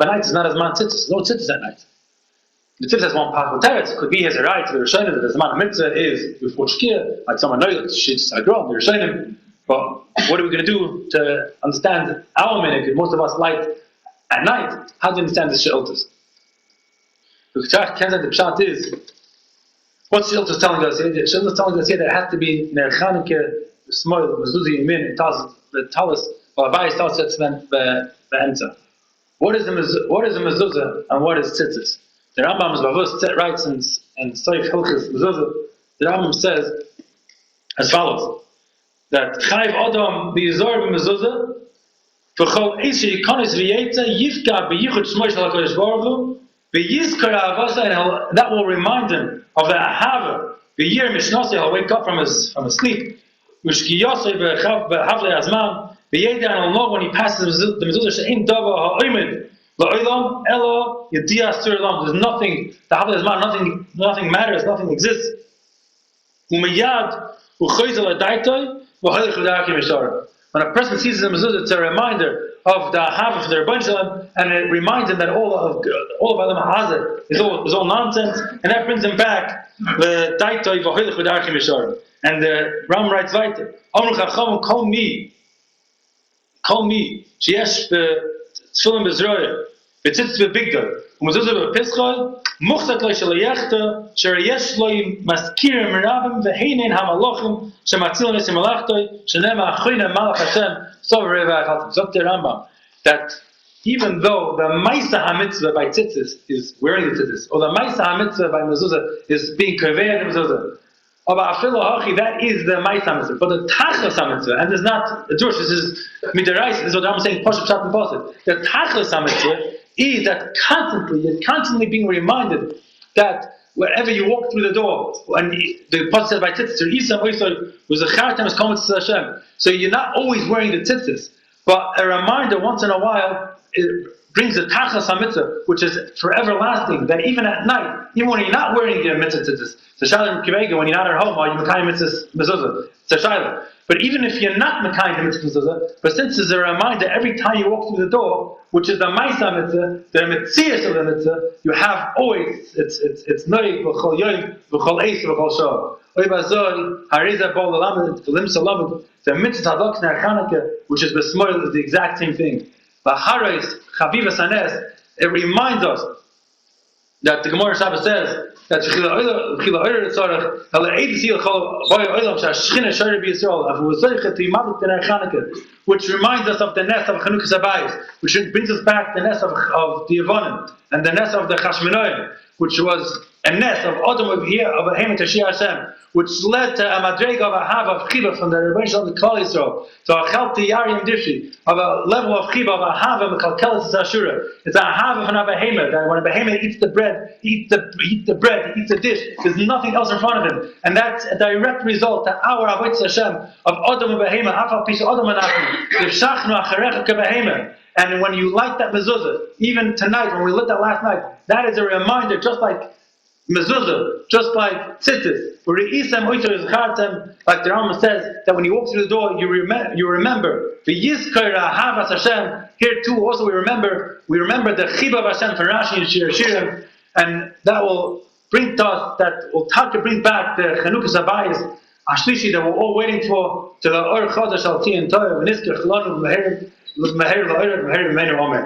Speaker 2: night is not as man tzitzis. No tzitzis at night. The tzitzis has one possible teretz. It could be his right to the Rishonim that the Zman Mitzvah is before Shkia, like someone knows that she's Agudh, the Rishonim. But what are we going to do to understand our minhag? Most of us light at night. How do you understand the She'iltas? The Pshat is, what's the She'iltas telling us here? The She'iltas telling us here that it has to be Ner Chanukah, the small, the Mezuzah Yamin, it tells the Talis, or Avayis tells us then the Emza. What is the Mezuzah and what is Tzitzis? The Rambam writes in Soif Hilchis Mezuzah, the Rambam says as follows, that Chayv Adam b'Yizor b'Mezuzah v'chol Eish Yikonis v'Yetza Yifka b'Yichud Shmoy Shel HaKadosh Baruch Hu v'Yizkar Avasa, and that will remind him of the Ahava v'Yir Mishnasi, he'll wake up from his sleep v'Shki Yosei v'Havlei Azman v'Yeda, and he'll know when he passes the Mezuzah she'in dava ha'oimid la'olam ela yediyah sur olam. There's nothing, the Havlei Azman, nothing matters, nothing exists. U'miyad u'choyzel adaitoi. When a person sees the mezuzah, it's a reminder of the Ahava for the Rebbeinu Shalom, and it reminds him that all of Adam Hazeh is all nonsense, and that brings him back the Daitoi v'hoilech v'darchim yisharim. And the Ram writes weiter, Amru Chacham kol mi sheyesh b'tfilim b'zroya b'tzitzis b'bigdor u'mezuzah b'pischol muchzat lo shelayechte sher yesh lo maskirim merabim v'heinen hamalochim shematzilin esim malachtoi shenema achoyne malach Hashem sov reva achatim. Zok the Rambam that even though the Maisa HaMitzvah by tzitzis is wearing the tzitzis, or the Maisa HaMitzvah by mezuzah is being kaveh the mezuzah, that is the Maisa HaMitzvah. But the Tachlis HaMitzvah, and there's not a Jewish, this is Midarais, this is what I'm saying, Poshet Pshat and Poshet. The Tachlis HaMitzvah is that you're constantly being reminded that wherever you walk through the door, and the Pasuk says by tzitzis, was a chartam is coming to Hashem. So you're not always wearing the tzitzis, but a reminder once in a while, it brings the Tachlis HaMitzvah, which is forever lasting, that even at night, even when you're not wearing the mitzvah tzitzis, so Shalom Kivega, when you're not at home, are you Mekayim mitzvah mezuzah? It's a Shiloh. But even if you're not Mekayim the mitzvah mezuzah, but since there's a reminder every time you walk through the door, which is the Maisa mitzvah, the Metzias of the mitzvah, you have always, it's Noig, V'chol Yoim, V'chol Eis, V'chol Shor. Oy Bazoi, Hariza Bol Alamed, V'lim Salamud, the mitzvah Tavok Ner Chanukah, which is Besmoil, is the exact same thing. V'harais, Chaviva Sanes, it reminds us that the Gemara Shabbos says that which reminds us of the nest of Chanukah Sabayis, which brings us back the nest of the Yevonim, and the nest of the Chashmonoim, which was a nest of Adam of Hemet Tashir Hashem, which led to a madrega of a hav of chiba from the Rebbeinu Shalom to Klal Yisrael, to a chalti yarim dishi, of a level of chiba, of a hav of a kalkelis ashura. It's a hav of an behemoth, that when a behemoth eats the bread, he eats the dish, there's nothing else in front of him. And that's a direct result to our avodas Hashem of Adam of behemoth, afal pisha Adam anachnu, v'shachnu acharecha kebehemoth. And when you light that mezuzah, even tonight, when we lit that last night, that is a reminder, just like mezuzah, just like tzitzis, like the Rambam says, that when you walk through the door, you remember. Here too, also we remember the chiba of Hashem for Rashi and Shir Shirim, and that will bring to us, that will bring back the Chanukah Sabayis, Ashlishi, that we're all waiting for, to the Or Chodesh Al Ti and Torah, V'nisker Chalonu V'meher L'Oyer V'meher V'meher Omer.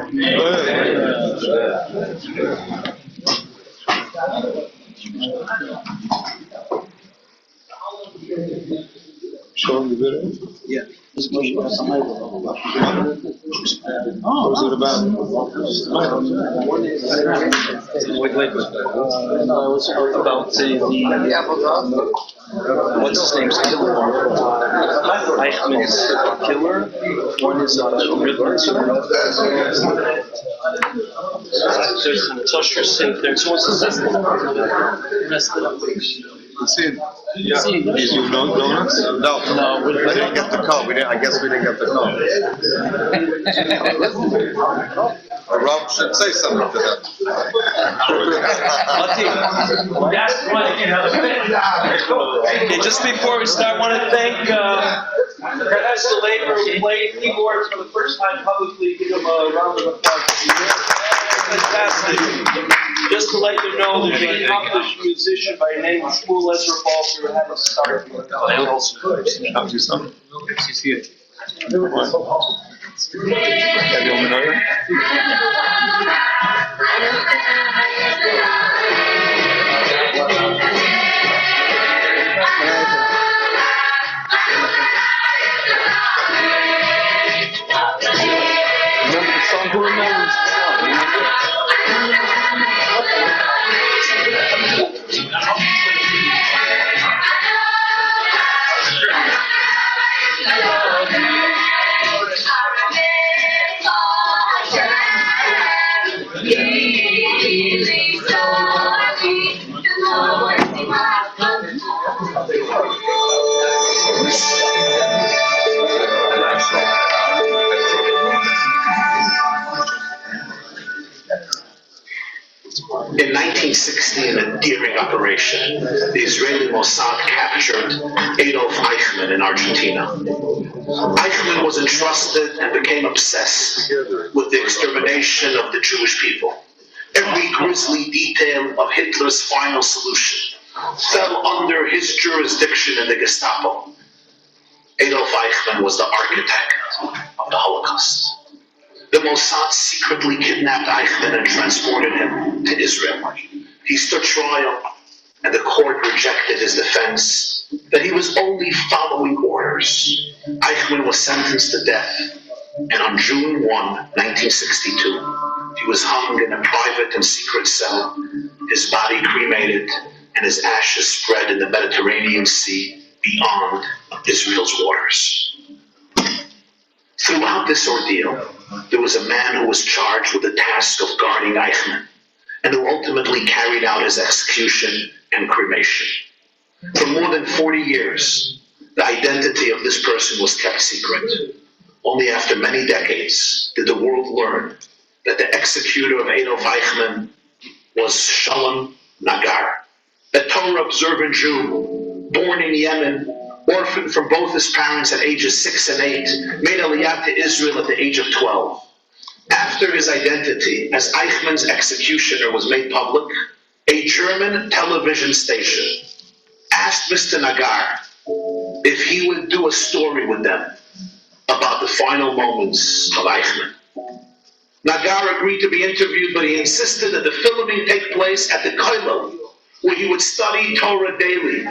Speaker 1: Showing the video?
Speaker 3: Yeah.
Speaker 1: What was it about?
Speaker 3: About the what's his name's killer? Eichmann's killer. One is unbridled. So it's an atrocious thing. So what's the second one? Messed it up.
Speaker 1: the scene. Yeah. Did you know donuts?
Speaker 3: No, we didn't get the call. I guess we didn't get the call. Rob should say something to them.
Speaker 2: That's right.
Speaker 4: And just before we start, I want to thank Professor Labor, who played keyboards for the first time publicly. Give him a round of applause. Fantastic. Just to let you know, there's an accomplished musician by the name of Shmuel Ezra Balter who had to start.
Speaker 1: I'll do something. She's here. Come on. Have you menorah?
Speaker 4: Remember the song? Who remembers the
Speaker 5: In 1960, in a daring operation, the Israeli Mossad captured Adolf Eichmann in Argentina. Eichmann was entrusted and became obsessed with the extermination of the Jewish people. Every grisly detail of Hitler's final solution fell under his jurisdiction in the Gestapo. Adolf Eichmann was the architect of the Holocaust. The Mossad secretly kidnapped Eichmann and transported him to Israel. He stood trial, and the court rejected his defense that he was only following orders. Eichmann was sentenced to death, and on June 1, 1962, he was hung in a private and secret cell, his body cremated, and his ashes spread in the Mediterranean Sea beyond Israel's waters. Throughout this ordeal, there was a man who was charged with the task of guarding Eichmann, and who ultimately carried out his execution and cremation. For more than 40 years, the identity of this person was kept secret. Only after many decades did the world learn that the executor of Adolf Eichmann was Shalom Nagar, a Torah-observant Jew, born in Yemen, orphaned from both his parents at ages 6 and 8, made Aliyah to Israel at the age of 12. After his identity as Eichmann's executioner was made public, a German television station asked Mr. Nagar if he would do a story with them about the final moments of Eichmann. Nagar agreed to be interviewed, but he insisted that the filming take place at the Kollel, where he would study Torah daily.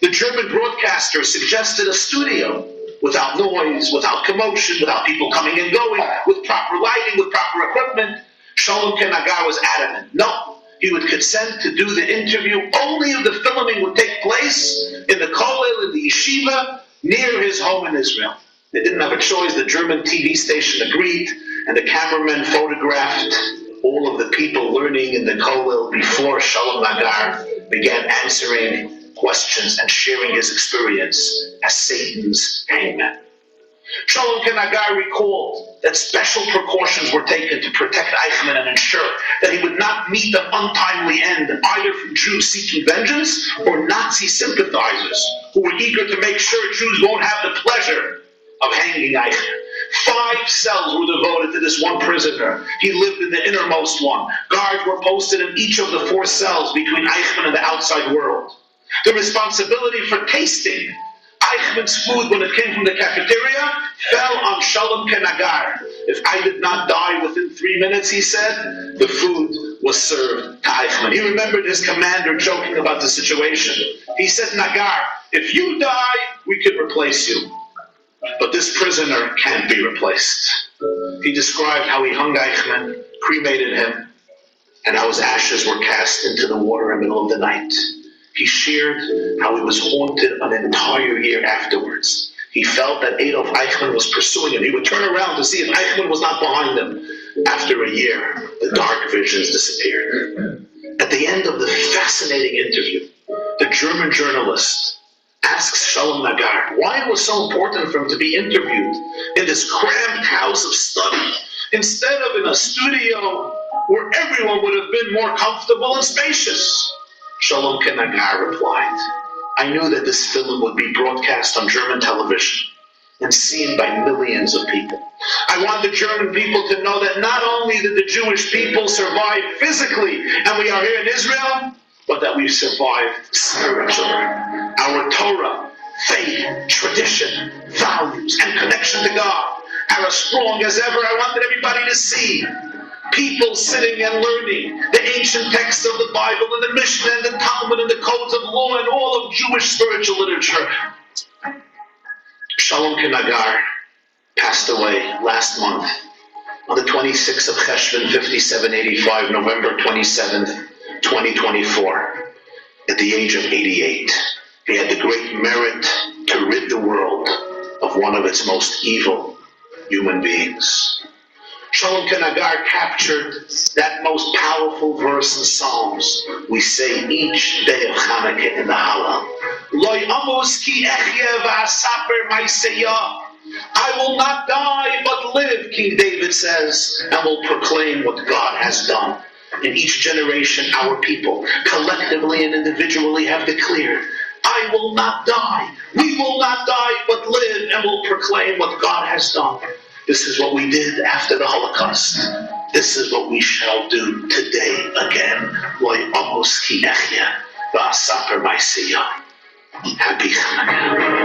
Speaker 5: The German broadcaster suggested a studio without noise, without commotion, without people coming and going, with proper lighting, with proper equipment. Shalom Nagar was adamant. No, he would consent to do the interview only if the filming would take place in the kollel, in the yeshiva, near his home in Israel. They didn't have a choice. The German TV station agreed, and the cameraman photographed all of the people learning in the kollel before Shalom Nagar began answering questions and sharing his experience as Satan's hangman. Shalom Nagar recalled that special precautions were taken to protect Eichmann and ensure that he would not meet an untimely end either from Jews seeking vengeance or Nazi sympathizers who were eager to make sure Jews won't have the pleasure of hanging Eichmann. 5 cells were devoted to this one prisoner. He lived in the innermost one. Guards were posted in each of the 4 cells between Eichmann and the outside world. The responsibility for tasting Eichmann's food when it came from the cafeteria fell on Shalom Nagar. If I did not die within 3 minutes, he said, the food was served to Eichmann. He remembered his commander joking about the situation. He said, Nagar, if you die, we can replace you. But this prisoner can't be replaced. He described how he hung Eichmann, cremated him, and how his ashes were cast into the water in the middle of the night. He shared how he was haunted an entire year afterwards. He felt that Adolf Eichmann was pursuing him. He would turn around to see if Eichmann was not behind him. After a year, the dark visions disappeared. At the end of the fascinating interview, the German journalist asks Shalom Nagar why it was so important for him to be interviewed in this cramped house of study instead of in a studio where everyone would have been more comfortable and spacious. Shalom Nagar replied, I knew that this film would be broadcast on German television and seen by millions of people. I want the German people to know that not only did the Jewish people survive physically, and we are here in Israel, but that we've survived spiritually. Our Torah, faith, tradition, values, and connection to God are as strong as ever. I wanted everybody to see people sitting and learning the ancient texts of the Bible and the Mishnah and the Talmud and the codes of law and all of Jewish spiritual literature. Shalom Nagar passed away last month on the 26th of Cheshvan, 5785, November 27th, 2024, at the age of 88. He had the great merit to rid the world of one of its most evil human beings. Shalom Nagar captured that most powerful verse in Psalms we say each day of Chanukah in the Hallel. I will not die but live, King David says, and will proclaim what God has done. In each generation, our people, collectively and individually, have declared, I will not die, we will not die but live, and will proclaim what God has done. This is what we did after the Holocaust. This is what we shall do today again. Happy Chanukah.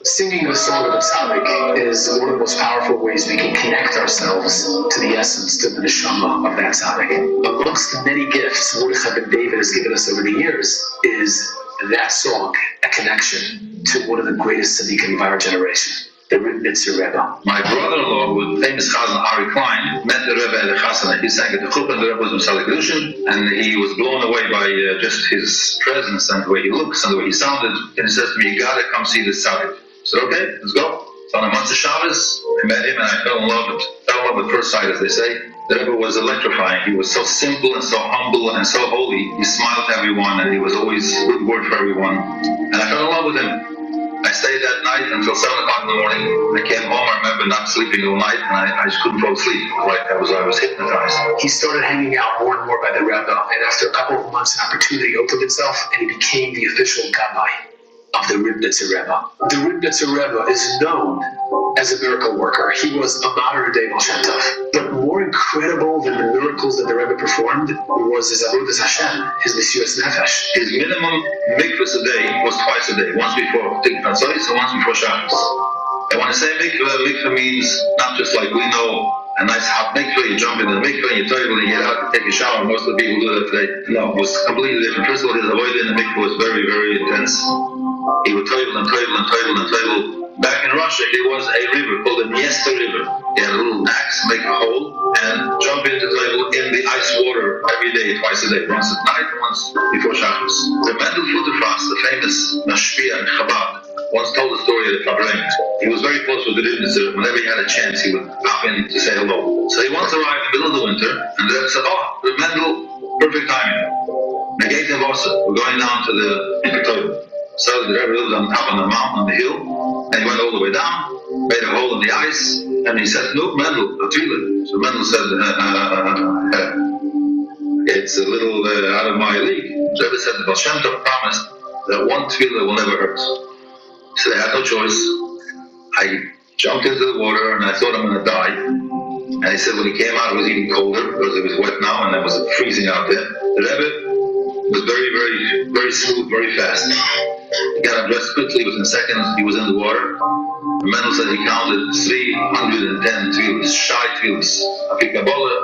Speaker 6: Singing the song of the tzaddik is one of the most powerful ways we can connect ourselves to the essence, to the neshama of that tzaddik. Amongst the many gifts Mordechai ben David has given us over the years is that song, a connection to one of the greatest tzaddikim of our generation, the Reb Tzvi Rebbe.
Speaker 7: My brother-in-law, with famous Chazan Ari Klein, met the Rebbe at the Chasana. He sang at the Chuppah, and the Rebbe was in celebration, and he was blown away by just his presence and the way he looks and the way he sounded. And he says to me, you gotta come see this tzaddik. I said, okay, let's go. So on a Motzei Shabbos, I met him and I fell in love at first sight, as they say. The Rebbe was electrifying. He was so simple and so humble and so holy. He smiled to everyone and he was always a good word for everyone. And I fell in love with him. I stayed that night until 7 o'clock in the morning. I came home, I remember not sleeping all night, and I just couldn't fall asleep. I was hypnotized.
Speaker 6: He started hanging out more and more by the Rebbe, and after a couple of months, an opportunity opened itself, and he became the official gabbai of the Reb Tzvi Rebbe. The Reb Tzvi Rebbe is known as a miracle worker. He was a modern-day Baal Shem Tov. But more incredible than the miracles that the Rebbe performed was his Avodas Hashem, his Mesiras Nefesh.
Speaker 7: His minimum mikvahs a day was twice a day, once before Tikvat Tzais and once before Shabbos. And when I say mikvah means not just like we know a nice hot mikvah, you jump into the mikvah, you toilet, and you get out to take a shower. Most of the people do that today. No, it was completely different. First of all, his avodah in the mikvah was very, very intense. He would toilet and toilet and toilet and toilet. Back in Russia, there was a river called the Dniester River. He had a little axe, make a hole, and jump into the toilet in the ice water every day, twice a day, once at night, once before Shabbos. The Mendel Futterfast, the famous Mashpia in Chabad, once told the story of the Fabrein. He was very close with the Rebbe. Whenever he had a chance, he would pop in to say hello. So he once arrived in the middle of the winter, and the Rebbe said, Reb Mendel, perfect timing. Negate and Vasa, we're going down to the toilet. So the Rebbe lived on top of the mountain, on the hill, and he went all the way down, made a hole in the ice, and he said, look, Mendel, a tefillah. So Mendel said, it's a little out of my league. The Rebbe said, the Baal Shem Tov promised that one tefillah will never hurt. He said, I had no choice. I jumped into the water, and I thought I'm going to die. And he said, when he came out, it was even colder, because it was wet now, and it was freezing out there. The Rebbe was very, very, very smooth, very fast. He got undressed quickly, within seconds, he was in the water. The Mendel said he counted 310 tefillahs, shy tefillahs. Afi Kabbalah,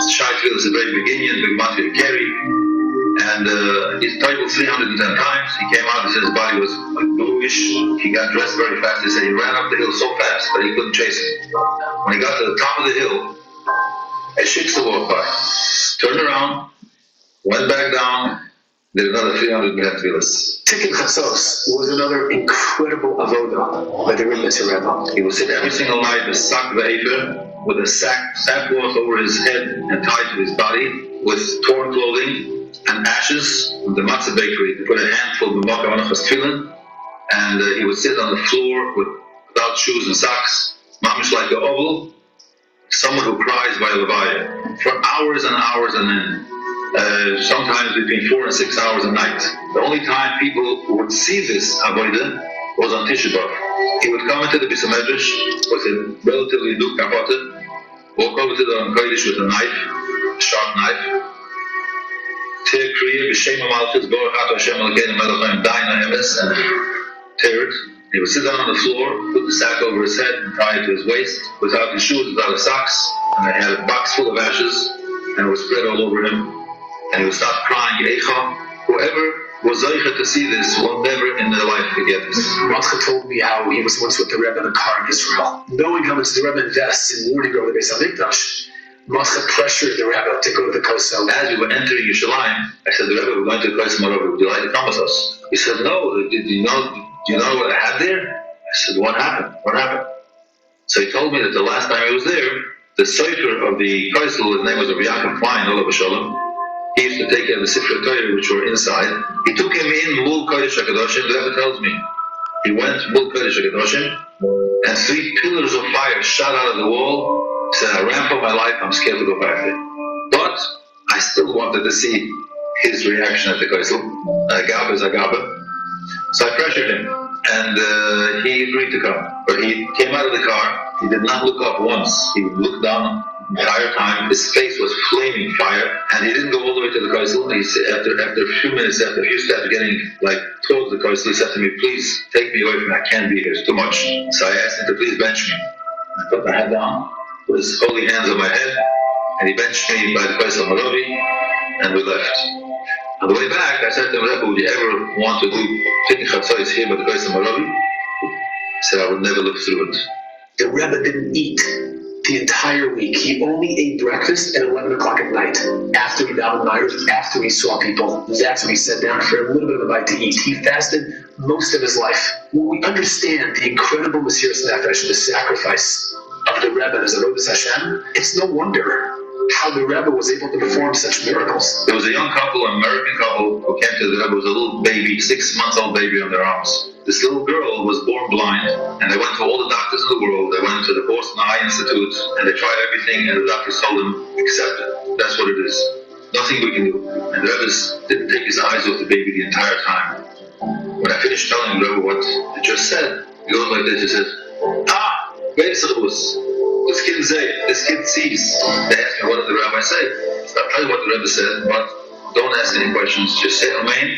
Speaker 7: shy tefillahs at the very beginning, big matri to carry. And he toitled 310 times. He came out, he said his body was like bluish. He got dressed very fast. He said he ran up the hill so fast that he couldn't chase him. When he got to the top of the hill, I shicks to walk by. Turned around, went back down, did another 300 minute tefillas.
Speaker 6: Tikkun Chatzos was another incredible avodah by the Reb Tzvi Rebbe.
Speaker 7: He would sit every single night with a sack with a sackcloth over his head and tied to his body, with torn clothing and ashes from the matzah bakery. He put a handful of makkah tefillin, and he would sit on the floor without shoes and socks, mamish like an oval, someone who cries by Levaya, for hours and hours and end. Sometimes between 4 and 6 hours a night. The only time people would see this Agudh was on Tisha B'Av. He would come into the Beis Medrash with a relatively new kapote, walk over to the Kodesh with a knife, a sharp knife, tear Kriya, B'Shem HaMalchus, Baruch Atah Hashem Elokeinu Melech HaOlam, Daina Emes, and tear it. He would sit down on the floor, put the sack over his head and tie it to his waist, without his shoes, without his socks, and they had a box full of ashes, and it was spread all over him. And he would start crying, Eicha. Whoever was Zeicha to see this will never in their life forget this.
Speaker 6: Ratzcha told me how he was once with the Rebbe in a car in Israel. Knowing how much the Rebbe invests in warning over the Beis HaMikdash, Ratzcha pressured the Rebbe to go to the Kosel.
Speaker 7: As we were entering Yerushalayim, I said, the Rebbe, we're going to the Kosel Marovi. Would you like to come with us? He said, no. Do you know what I had there? I said, what happened? What happened? So he told me that the last time he was there, the Sefer of the Kosel, his name was Rabbi Yaakov Klein, Olav Shalom. He used to take care of the Sifrei Torah which were inside. He took him in Mul Kodesh HaKadoshim. The Rebbe tells me he went Mul Kodesh HaKadoshim, and 3 pillars of fire shot out of the wall. He said, I ran for my life, I'm scared to go back there. But I still wanted to see his reaction at the Kosel. Agabah is Agabah. So I pressured him, and he agreed to come. But he came out of the car, he did not look up once. He looked down the entire time. His face was flaming fire, and he didn't go all the way to the Kosel. He said, after a few minutes, after a few steps getting towards the Kosel, he said to me, please take me away from here, I can't be here, it's too much. So I asked him to please bench me. I put my head down, put his holy hands on my head, and he benched me by the Kosel Marovi, and we left. On the way back, I said to him, Rebbe, would you ever want to do Tikkun Chatzos here by the Kosel Marovi? He said, I would never look through it.
Speaker 6: The Rebbe didn't eat the entire week. He only ate breakfast at 11 o'clock at night. After he davened Ma'ariv, after he saw people, that's when he sat down for a little bit of a bite to eat. He fasted most of his life. When we understand the incredible Mesiras Nefesh, the sacrifice of the Rebbe as a Avodas Hashem, it's no wonder how the Rebbe was able to perform such miracles.
Speaker 7: There was a young couple, an American couple, who came to the Rebbe with a little baby, 6-month-old baby on their arms. This little girl was born blind, and they went to all the doctors in the world. They went to the Boston Eye Institute, and they tried everything, and the doctors told them, accept it. That's what it is. Nothing we can do. And the Rebbe didn't take his eyes off the baby the entire time. When I finished telling the Rebbe what he just said, he goes like this, he says, this kid sees. They asked me, what did the rabbi say? So I'll tell you what the Rebbe said, but don't ask any questions, just say Amen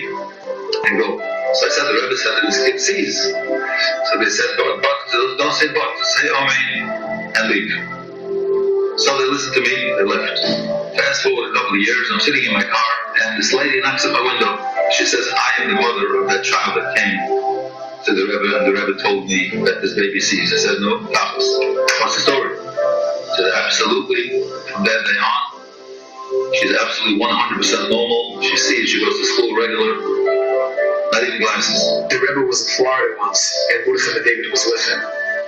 Speaker 7: and go. So I said, the Rebbe said that this kid sees. So they said, but don't say but, just say Amen and leave. So they listened to me, they left. Fast forward a couple of years, I'm sitting in my car, and this lady knocks at my window. She says, I am the mother of that child that came to the Rebbe, and the Rebbe told me that this baby sees. I said, no, what's the story? She said, absolutely, from that day on, she's absolutely 100% normal. She sees, she goes to school regular, not even glasses.
Speaker 6: The Rebbe was in Florida once, and Mordechai ben David was with him.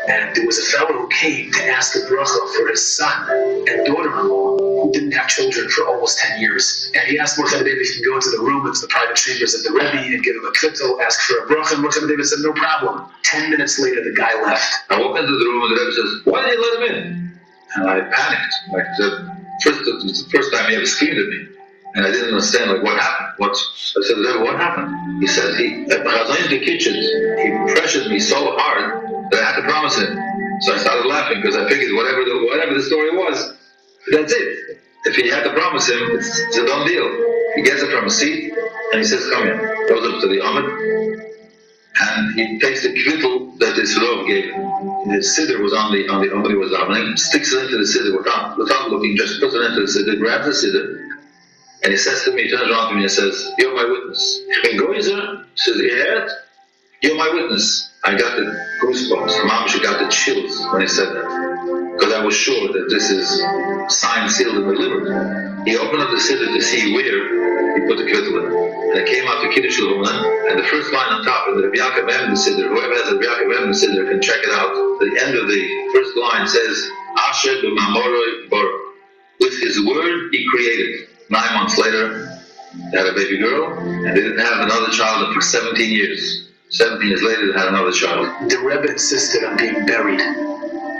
Speaker 6: And there was a fellow who came to ask a bracha for his son and daughter-in-law who didn't have children for almost 10 years. And he asked Mordechai ben David if he can go into the room, into the private chambers of the Rebbe, and give him a kvittel, ask for a bracha. And Mordechai ben David said, no problem. 10 minutes later, the guy left.
Speaker 7: I walk into the room, and the Rebbe says, why did you let him in? And I panicked. It's the first time he ever screamed at me. And I didn't understand, what happened? I said, Rebbe, what happened? He said, at the kitchen, he pressured me so hard that I had to promise him. So I started laughing because I figured whatever the story was, that's it. If he had to promise him, it's a done deal. He gets it from his seat, and he says, come here. Goes up to the Amid, and he takes the kvittel that his Rav gave him. The siddur was on the Amid he was davening, sticks it into the siddur without looking, just puts it into the siddur, grabs the siddur, and he says to me, he turns around to me and says, you're my witness. Ich bin Goizer, says, You're my witness. I got the goosebumps. Mamash got the chills when he said that. Because I was sure that this is signed, sealed, and delivered. He opened up the siddur to see where he put the kvittel in. And it came out to Kiddush L'Human, and the first line on top, in the Rabbi Yaakov Emden siddur, whoever has the Rabbi Yaakov Emden siddur can check it out. The end of the first line says, Asher b'mamoroi bar. With his word, he created. 9 months later, they had a baby girl, and they didn't have another child for 17 years. 17 years later, they had another child.
Speaker 6: The Rebbe insisted on being buried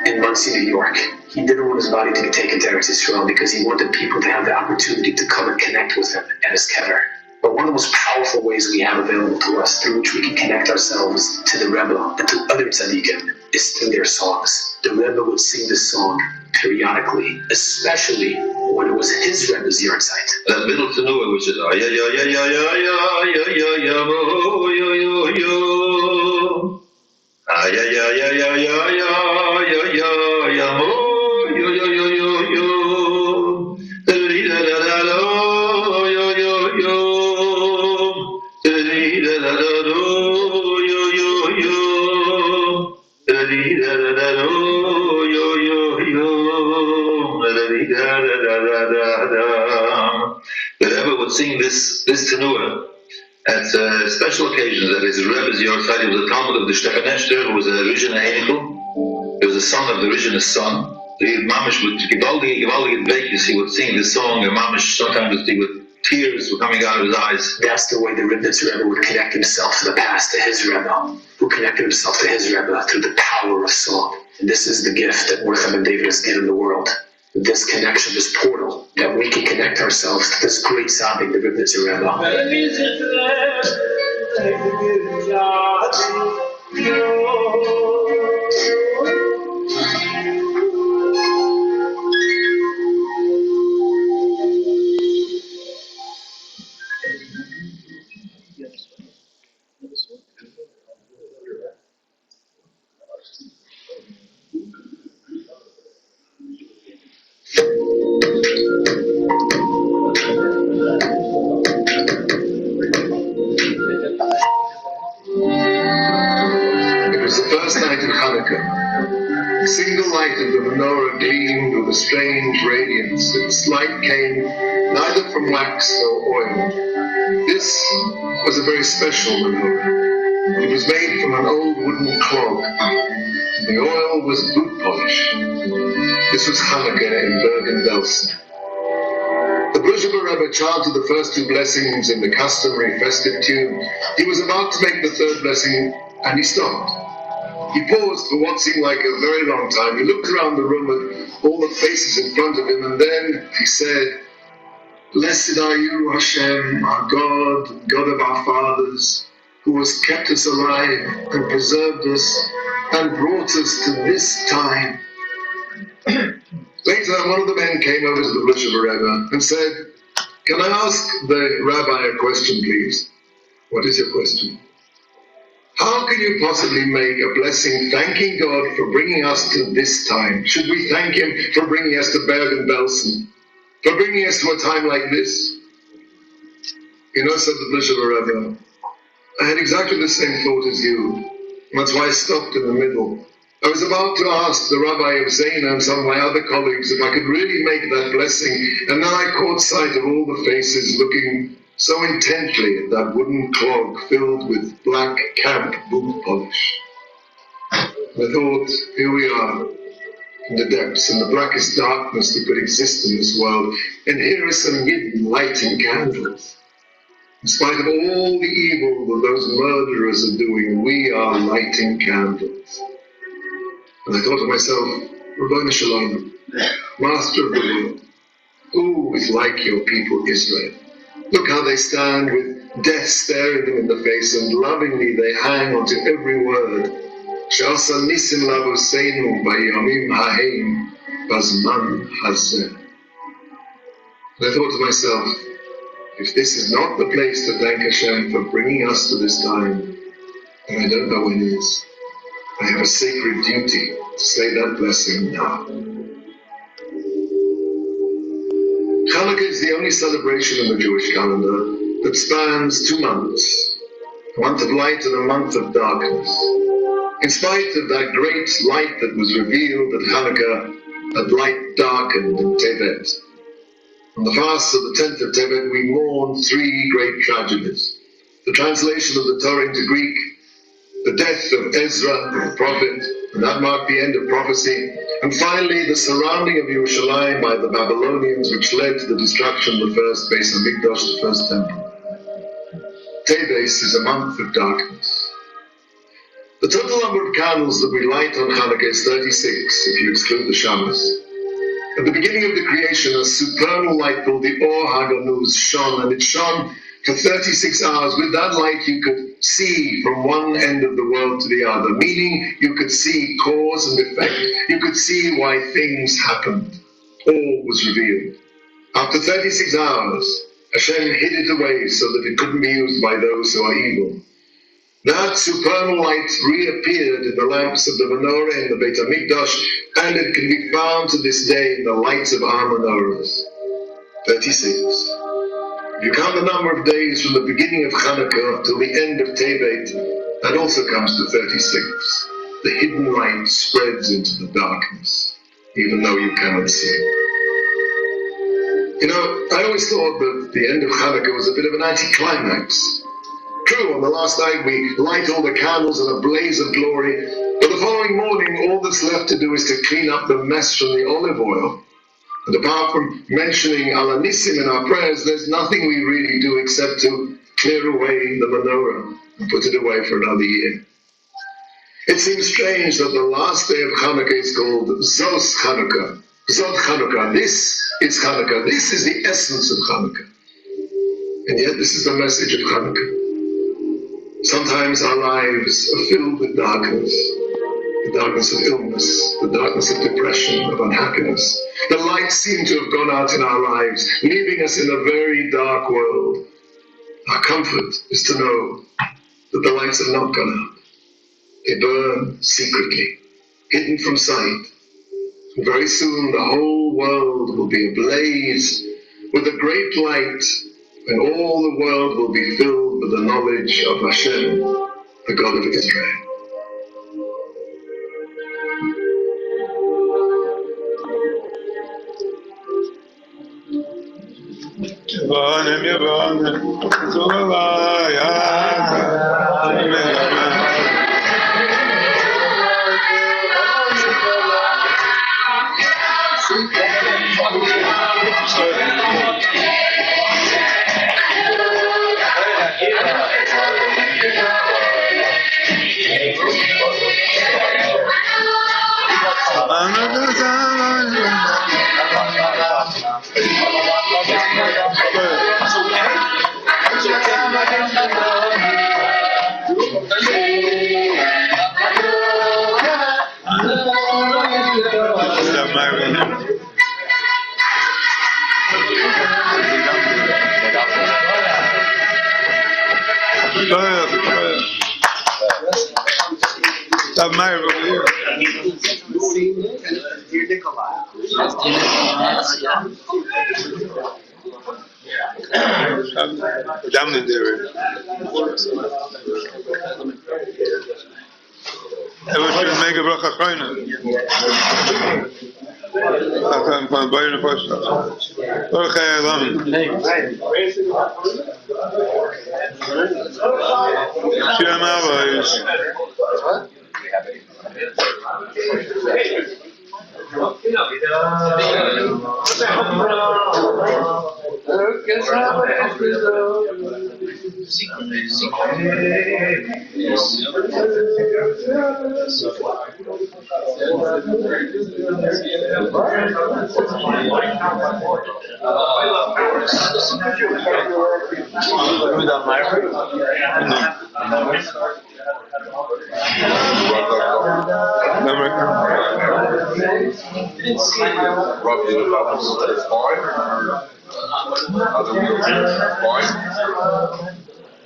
Speaker 6: in Monsey, New York. He didn't want his body to be taken to Eretz Yisrael because he wanted people to have the opportunity to come and connect with him at his kever. But one of the most powerful ways we have available to us, through which we can connect ourselves to the Rebbe and to other tzaddikim, is through their songs. The Rebbe would sing this song periodically, especially when it was his Rebbe's yahrzeit.
Speaker 7: That middle Chanukah, which is ya ya ya ya ya ya ya ya ya mo yo yo yo, ya ya ya ya ya ya ya ya ya mo yo yo yo yo yo, da da da da da yo yo yo, da da da da da yo yo yo, da da da da da yo yo yo. The Rebbe would sing this Chanukah at special occasions. That is, the Rebbe's yahrzeit. He was a Talmud of the Stefan Esther, who was a Rishon Hanikel. He was a son of the Rishon's son. The Mamish would Givaldi Bekis. He would sing this song, and Mamish sometimes would sing with tears were coming out of his eyes.
Speaker 6: That's the way the Reb Tzvi Rebbe would connect himself to the past, to his Rebbe, who connected himself to his Rebbe through the power of song. And this is the gift that Mordechai and David has given the world. This connection, this portal, that we can connect ourselves to this great sobbing, the Reb Tzvi Rebbe.
Speaker 8: It was the first night of Chanukah. The single light of the menorah gleamed with a strange radiance. Its light came neither from wax nor oil. This was a very special menorah. It was made from an old wooden clog. The oil was boot polish. This was Chanukah in Bergen-Belsen. The Bruzheva Rebbe chanted the first two blessings in the customary festive tune. He was about to make the third blessing, and he stopped. He paused for what seemed like a very long time. He looked around the room at all the faces in front of him, and then he said, "Blessed are you, Hashem, our God, God of our fathers, who has kept us alive and preserved us and brought us to this time." Later, one of the men came over to the Bruzheva Rebbe and said, "Can I ask the rabbi a question, please?" "What is your question?" "How can you possibly make a blessing thanking God for bringing us to this time? Should we thank Him for bringing us to Bergen-Belsen, for bringing us to a time like this?" "You know," said the Bruzheva Rebbe, "I had exactly the same thought as you. That's why I stopped in the middle. I was about to ask the Rabbi of Zena and some of my other colleagues if I could really make that blessing, and then I caught sight of all the faces looking so intently at that wooden clog filled with black camp boot polish. I thought, here we are, in the depths, in the blackest darkness that could exist in this world, and here is some Yidden lighting candles. In spite of all the evil that those murderers are doing, we are lighting candles." And I thought to myself, Rabbi Shalom, Master of the world, who is like your people Israel? Look how they stand with death staring them in the face, and lovingly they hang onto every word. She'asa nisim lavoseinu bayamim haheim bazman hazeh. And I thought to myself, if this is not the place to thank Hashem for bringing us to this time, then I don't know when it is. I have a sacred duty to say that blessing now. Chanukah is the only celebration in the Jewish calendar that spans 2 months. a month of light and a month of darkness. In spite of that great light that was revealed at Chanukah, that light darkened in Tevet. On the fast of the 10th of Tevet, we mourn three great tragedies. The translation of the Torah into Greek, the death of Ezra, the prophet, and that marked the end of prophecy, and finally the surrounding of Yerushalayim by the Babylonians, which led to the destruction of the first Beis Hamikdash, the first temple. Tevet is a month of darkness. The total number of candles that we light on Chanukah is 36, if you exclude the Shabbos. At the beginning of the creation, a supernal light called the Or HaGanuz shone, and it shone for 36 hours. With that light, you could see from one end of the world to the other, meaning you could see cause and effect. You could see why things happened. All was revealed. After 36 hours, Hashem hid it away so that it couldn't be used by those who are evil. That supernal light reappeared in the lamps of the menorah in the Beit HaMikdash, and it can be found to this day in the lights of our menorahs. 36. If you count the number of days from the beginning of Chanukah till the end of Tevet, that also comes to 36. The hidden light spreads into the darkness, even though you cannot see it. You know, I always thought that the end of Chanukah was a bit of an anticlimax. True, on the last night we light all the candles in a blaze of glory, but the following morning all that's left to do is to clean up the mess from the olive oil. And apart from mentioning Ala Nissim in our prayers, there's nothing we really do except to clear away the menorah and put it away for another year. It seems strange that the last day of Chanukah is called Zos Chanukah. Zot Chanukah. This is Chanukah. This is the essence of Chanukah. And yet this is the message of Chanukah. Sometimes our lives are filled with darkness. The darkness of illness, the darkness of depression, of unhappiness. The lights seem to have gone out in our lives, leaving us in a very dark world. Our comfort is to know that the lights have not gone out. They burn secretly, hidden from sight. And very soon the whole world will be ablaze with a great light, and all the world will be filled with the knowledge of Hashem, the God of Israel.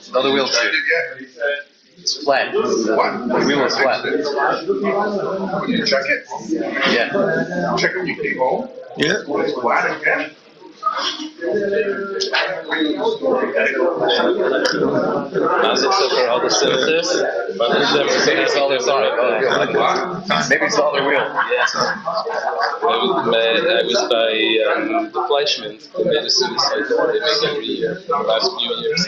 Speaker 3: Another wheelchair. It's flat. The wheel is flat.
Speaker 9: When you check it?
Speaker 3: Yeah.
Speaker 9: Check when you came home?
Speaker 1: Yeah.
Speaker 9: It's flat again?
Speaker 4: For all the sisters, but that's all they're sorry.
Speaker 3: Maybe it's all the real.
Speaker 4: Yeah. I was by the Fleischmans. They made a suicide door they make every year for the last few years.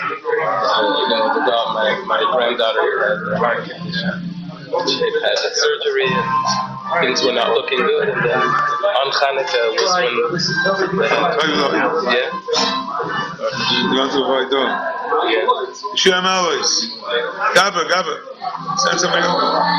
Speaker 4: My granddaughter had a heart condition. She had a surgery and things were not looking good. And then on Chanukah was when
Speaker 1: Shem Alois. Gabba. Send somebody over.